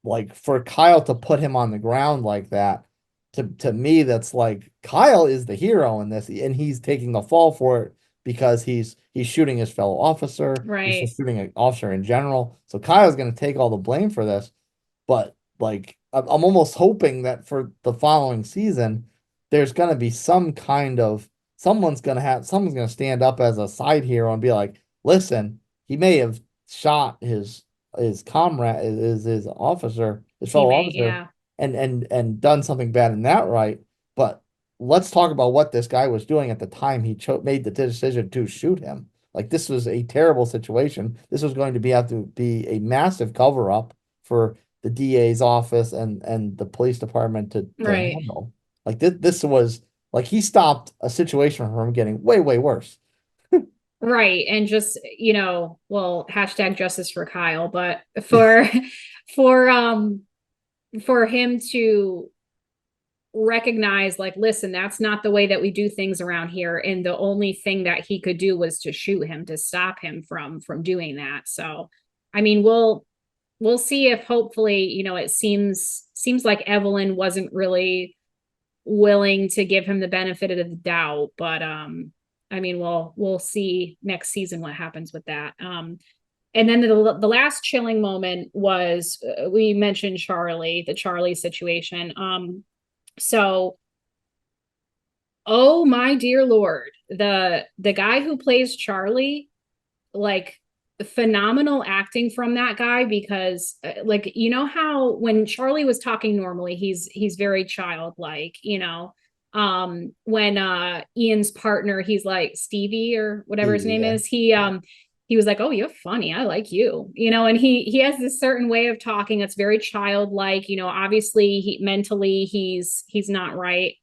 like for Kyle to put him on the ground like that, to me, that's like Kyle is the hero in this, and he's taking the fall for it, because he's shooting his fellow officer. He's Right. just shooting an officer in general. So Kyle's going to take all the blame for this. But like I'm almost hoping that for the following season, there's going to be some kind of someone's going to stand up as a side hero and be like, listen, he may have shot his comrade, his officer, his fellow Teammate, officer, yeah. and done something bad in that, right? But let's talk about what this guy was doing at the time he made the decision to shoot him. Like, this was a terrible situation. This was going to have to be a massive cover up for the DA's office and the police department to Right. handle. Like this was like he stopped a situation from getting way, way worse. Right. And just, well, hashtag justice for Kyle, but for for him to recognize, like, listen, that's not the way that we do things around here. And the only thing that he could do was to shoot him, to stop him from doing that. So, I mean, we'll see if hopefully, it seems like Evelyn wasn't really willing to give him the benefit of the doubt, but I mean, we'll see next season what happens with that. And then the last chilling moment was we mentioned the Charlie situation. So, oh my dear Lord, the guy who plays Charlie, like, phenomenal acting from that guy, because like, you know how when Charlie was talking normally, he's very childlike, when Ian's partner, he's like Stevie or whatever his name is, he was like, oh, you're funny, I like you, and he has this certain way of talking that's very childlike, obviously mentally he's not right.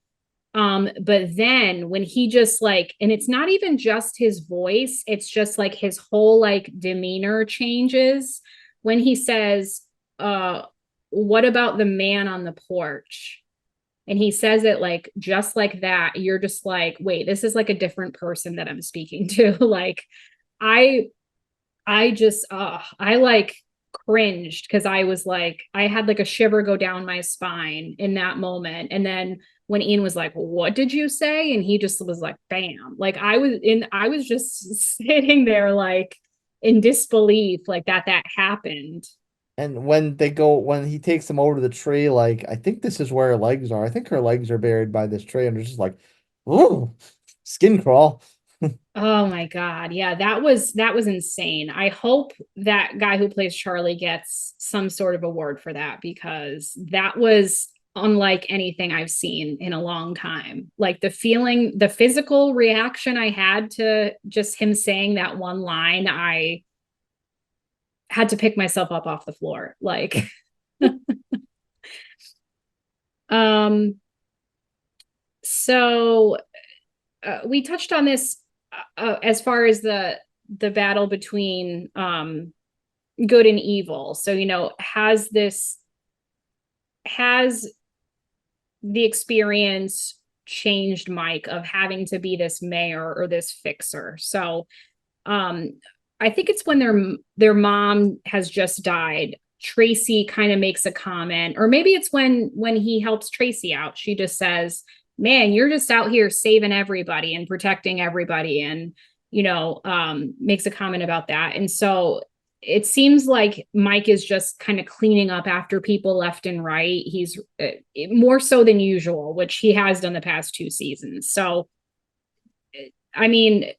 But then when he just like, and it's not even just his voice, it's just like his whole like demeanor changes when he says, what about the man on the porch? And he says it like just like that. You're just like, wait, this is like a different person that I'm speaking to. Like, I just I like cringed, because I was like, I had like a shiver go down my spine in that moment. And then when Ian was like, what did you say? And he just was like, bam. Like I was just sitting there like in disbelief, like that happened. And when he takes them over to the tree, like, I think this is where her legs are. I think her legs are buried by this tree, and they're just like, ooh, skin crawl. Oh my God. Yeah, that was insane. I hope that guy who plays Charlie gets some sort of award for that, because that was unlike anything I've seen in a long time. Like the physical reaction I had to just him saying that one line, I had to pick myself up off the floor. Like, so we touched on this as far as the battle between good and evil. So, has the experience changed Mike of having to be this mayor or this fixer? So I think it's when their mom has just died. Tracy kind of makes a comment, or maybe it's when he helps Tracy out. She just says, man, you're just out here saving everybody and protecting everybody, and makes a comment about that. And so it seems like Mike is just kind of cleaning up after people left and right. He's more so than usual, which he has done the past 2 seasons. So, I mean,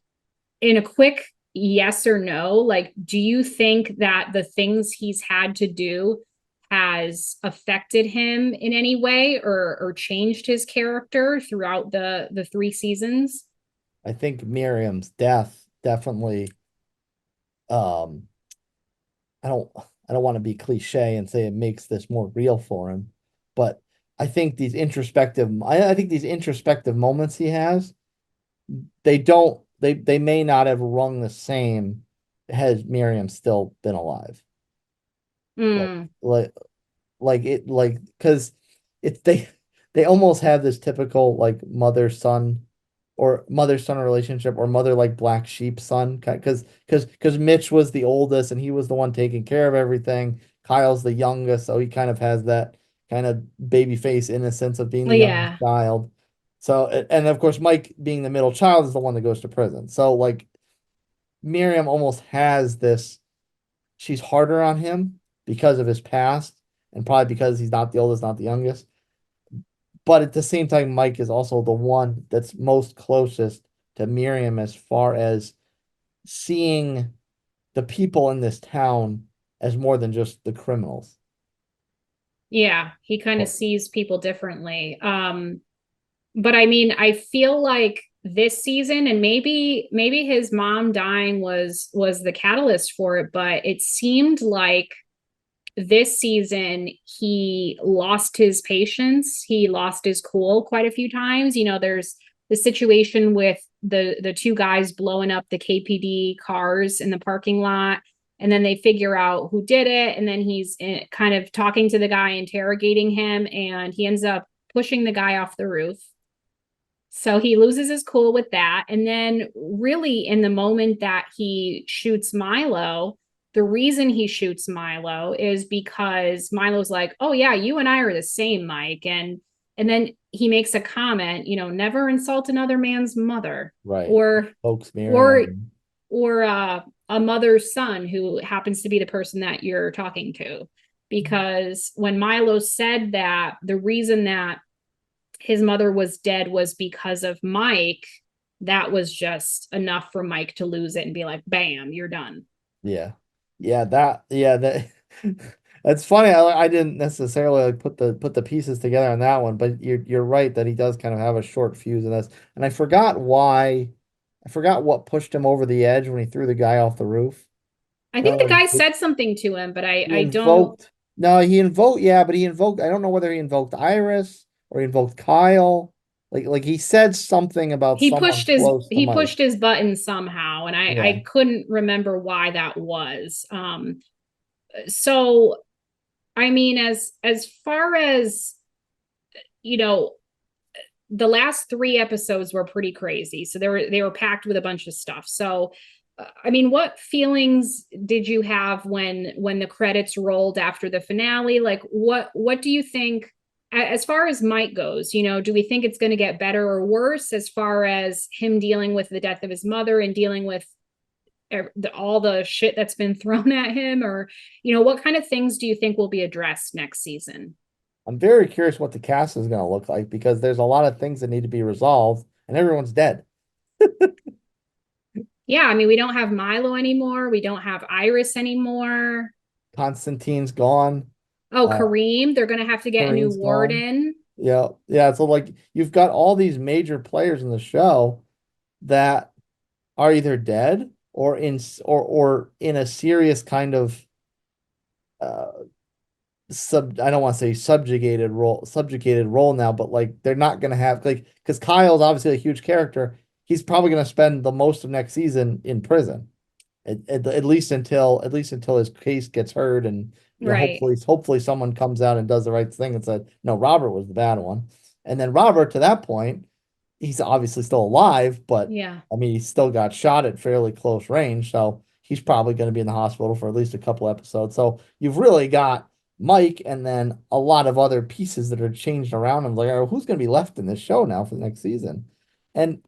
in a quick yes or no, like, do you think that the things he's had to do has affected him in any way, or changed his character throughout the 3 seasons? I think Miriam's death definitely, I don't want to be cliche and say it makes this more real for him, but I think these introspective moments he has, they may not have rung the same had Miriam still been alive. Because they almost have this typical like mother-son relationship, or mother like black sheep son, because Mitch was the oldest and he was the one taking care of everything. Kyle's the youngest, so he kind of has that kind of baby face innocence of being the youngest child. So, and of course Mike being the middle child is the one that goes to prison. So like Miriam almost has this, she's harder on him because of his past, and probably because he's not the oldest, not the youngest. But at the same time, Mike is also the one that's most closest to Miriam as far as seeing the people in this town as more than just the criminals. Yeah, he kind of sees people differently. But I mean, I feel like this season, and maybe his mom dying was the catalyst for it, but it seemed like this season he lost his patience, he lost his cool quite a few times. There's the situation with the 2 guys blowing up the KPD cars in the parking lot, and then they figure out who did it, and then he's kind of talking to the guy, interrogating him, and he ends up pushing the guy off the roof. So he loses his cool with that. And then really in the moment that he shoots Milo, the reason he shoots Milo is because Milo's like, oh yeah, you and I are the same, Mike. And then he makes a comment, never insult another man's mother. Right. Or a mother's son who happens to be the person that you're talking to. Because when Milo said that the reason that his mother was dead was because of Mike, that was just enough for Mike to lose it and be like, bam, you're done. Yeah. That that's funny. I didn't necessarily like put the pieces together on that one, but you're right that he does kind of have a short fuse in this. And I forgot what pushed him over the edge when he threw the guy off the roof. I think the guy said something to him, but I don't. No, but he invoked, I don't know whether he invoked Iris or he invoked Kyle. Like he said something about someone close to Mike. Pushed his button somehow, and I couldn't remember why that was. So I mean, as far as the last 3 episodes were pretty crazy. So they were packed with a bunch of stuff. So I mean, what feelings did you have when the credits rolled after the finale? Like, what do you think as far as Mike goes? Do we think it's going to get better or worse as far as him dealing with the death of his mother and dealing with all the shit that's been thrown at him? Or, what kind of things do you think will be addressed next season? I'm very curious what the cast is going to look like because there's a lot of things that need to be resolved and everyone's dead. Yeah, I mean, we don't have Milo anymore. We don't have Iris anymore. Constantine's gone. Oh, Kareem. They're going to have to get a new warden. Yeah. Yeah. So like you've got all these major players in the show that are either dead or in a serious kind of I don't want to say subjugated role now, but like they're not going to have because Kyle's obviously a huge character. He's probably going to spend the most of next season in prison, at least until his case gets heard, and hopefully someone comes out and does the right thing and said, no, Robert was the bad one, and then Robert to that point, he's obviously still alive, but yeah, I mean he still got shot at fairly close range, so he's probably going to be in the hospital for at least a couple episodes. So you've really got Mike and then a lot of other pieces that are changed around him. Like, oh, who's going to be left in this show now for the next season? And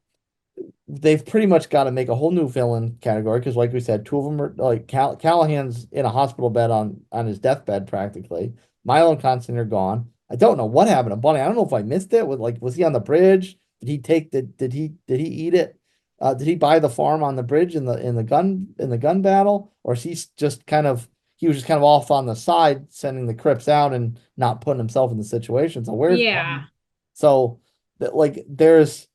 they've pretty much got to make a whole new villain category because, like we said, 2 of them are like Callahan's in a hospital bed on his deathbed practically. Milo and Constantine are gone. I don't know what happened to Bunny. I don't know if I missed it. Was he on the bridge? Did he eat it? Did he buy the farm on the bridge in the gun battle, or is he was just kind of off on the side, sending the Crips out and not putting himself in the situation? So where's Bunny? So there's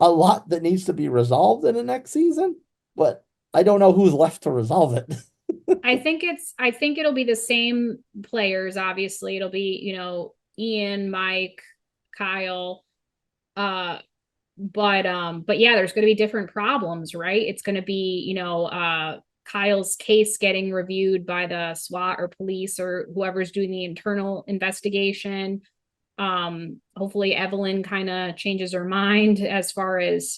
a lot that needs to be resolved in the next season, but I don't know who's left to resolve it. I think it'll be the same players. Obviously, it'll be, Ian, Mike, Kyle, but yeah, there's going to be different problems, right? It's going to be, Kyle's case getting reviewed by the SWAT or police or whoever's doing the internal investigation. Hopefully Evelyn kind of changes her mind as far as,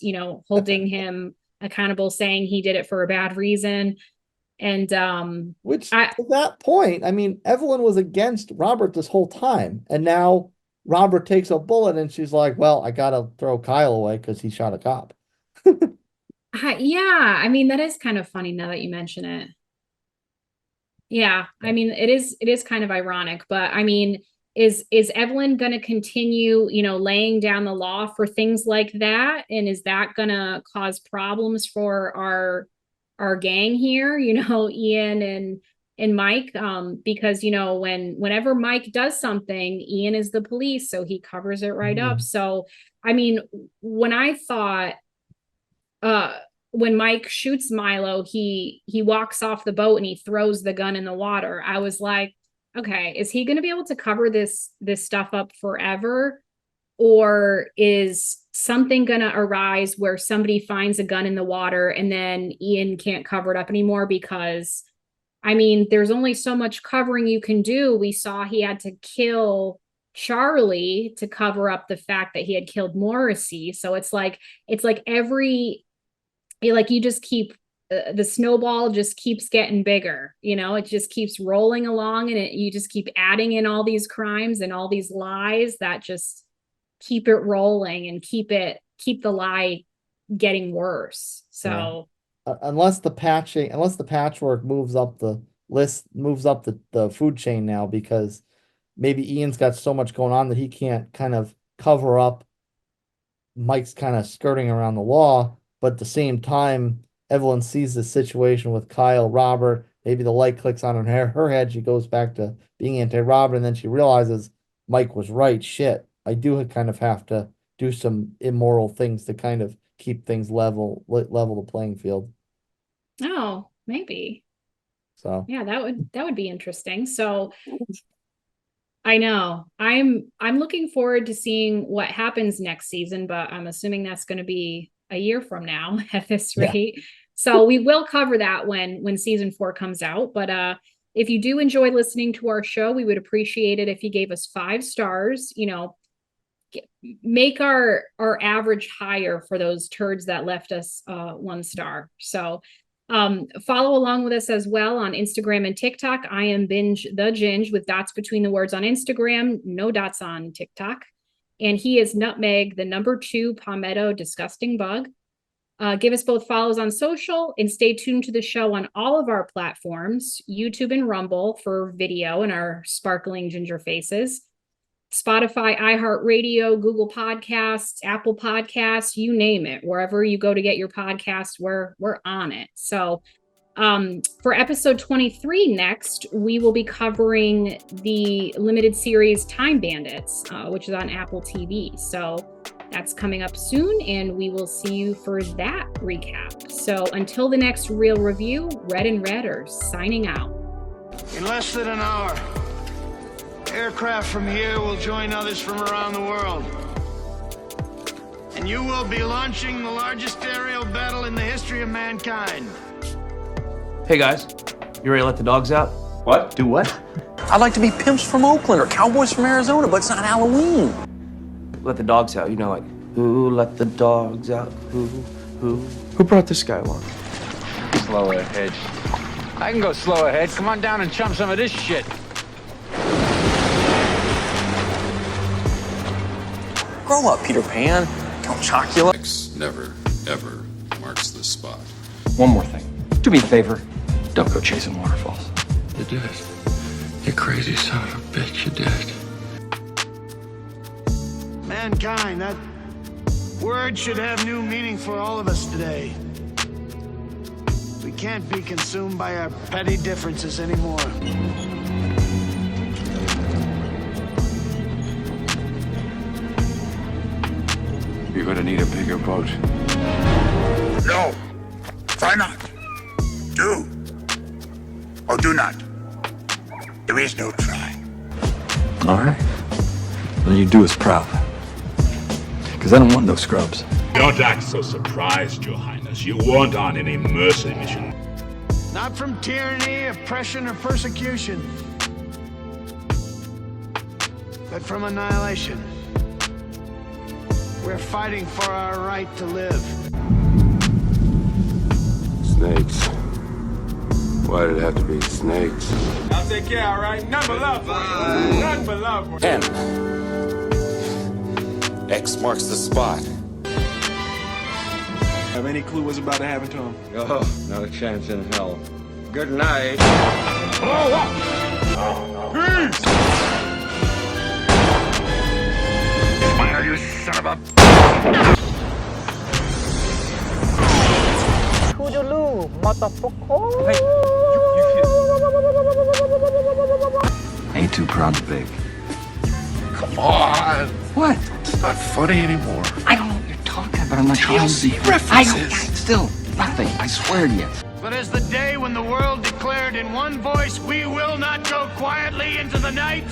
holding him accountable, saying he did it for a bad reason. And to that point, I mean, Evelyn was against Robert this whole time, and now Robert takes a bullet and she's like, well, I gotta throw Kyle away because he shot a cop. Yeah, I mean, that is kind of funny now that you mention it. Yeah, I mean, it is kind of ironic, but I mean, is Evelyn going to continue, laying down the law for things like that? And is that going to cause problems for our gang here, Ian and Mike? Because, whenever Mike does something, Ian is the police, so he covers it right up. So, I mean, when I thought, when Mike shoots Milo, he walks off the boat and he throws the gun in the water. I was like, okay, is he going to be able to cover this stuff up forever? Or is something going to arise where somebody finds a gun in the water and then Ian can't cover it up anymore? Because, I mean, there's only so much covering you can do. We saw he had to kill Charlie to cover up the fact that he had killed Morrissey. So it's like you just keep the snowball just keeps getting bigger, it just keeps rolling along, and you just keep adding in all these crimes and all these lies that just keep it rolling and keep the lie getting worse. So unless the patchwork moves up the list, moves up the food chain now, because maybe Ian's got so much going on that he can't kind of cover up Mike's kind of skirting around the law, but at the same time, Evelyn sees the situation with Kyle, Robert, maybe the light clicks on her head, she goes back to being anti-Robert, and then she realizes Mike was right, shit, I do kind of have to do some immoral things to kind of keep things level the playing field. Oh, maybe. So yeah, that would be interesting. So I know I'm looking forward to seeing what happens next season, but I'm assuming that's going to be a year from now at this rate. Yeah. So we will cover that when season 4 comes out. But if you do enjoy listening to our show, we would appreciate it if you gave us 5 stars, you know, make our average higher for those turds that left us 1 star. So follow along with us as well on Instagram and TikTok. I am Binge the Ginge with dots between the words on Instagram, no dots on TikTok. And he is Nutmeg, the #2 Palmetto Disgusting Bug. Give us both follows on social and stay tuned to the show on all of our platforms, YouTube and Rumble for video and our sparkling ginger faces, Spotify, iHeartRadio, Google Podcasts, Apple Podcasts, you name it. Wherever you go to get your podcast, we're on it. So for episode 23 next, we will be covering the limited series Time Bandits, which is on Apple TV. So that's coming up soon, and we will see you for that recap. So until the next real review, Red and Red are signing out. In less than an hour, aircraft from here will join others from around the world. And you will be launching the largest aerial battle in the history of mankind. Hey guys, you ready to let the dogs out? What? Do what? I'd like to be pimps from Oakland or cowboys from Arizona, but it's not Halloween. Let the dogs out, you know, like, who let the dogs out? Who brought this guy along? Slow ahead. I can go slow ahead. Come on down and chump some of this shit. Grow up, Peter Pan. Count Chocula. X never, ever marks the spot. One more thing. Do me a favor. Don't go chasing waterfalls. You did it. You crazy son of a bitch, you did. Mankind, that word should have new meaning for all of us today. We can't be consumed by our petty differences anymore. You're gonna need a bigger boat. No. Try not. Do. Or do not. There is no try. All right. Then you do us proud. Because I don't want no scrubs. Don't act so surprised, Your Highness. You weren't on any mercy mission. Not from tyranny, oppression, or persecution, but from annihilation. We're fighting for our right to live. Snakes. Why did it have to be snakes? I'll take care, all right? None but love for you. None but love for you. X marks the spot. Have any clue what's about to happen to him? Oh, not a chance in hell. Good night. Blow up! Peace! Fire, you son of a... Toodaloo, motherfucker. Hey, ain't too proud to beg. Come on. What? It's not funny anymore. I don't know what you're talking about. I'm not trying to see references. I don't. Still, nothing. I swear to you. But as the day when the world declared in one voice, we will not go quietly into the night.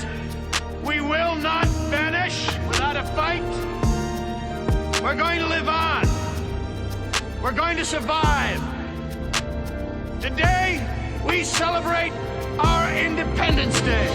We will not vanish without a fight. We're going to live on. We're going to survive. Today, we celebrate our Independence Day.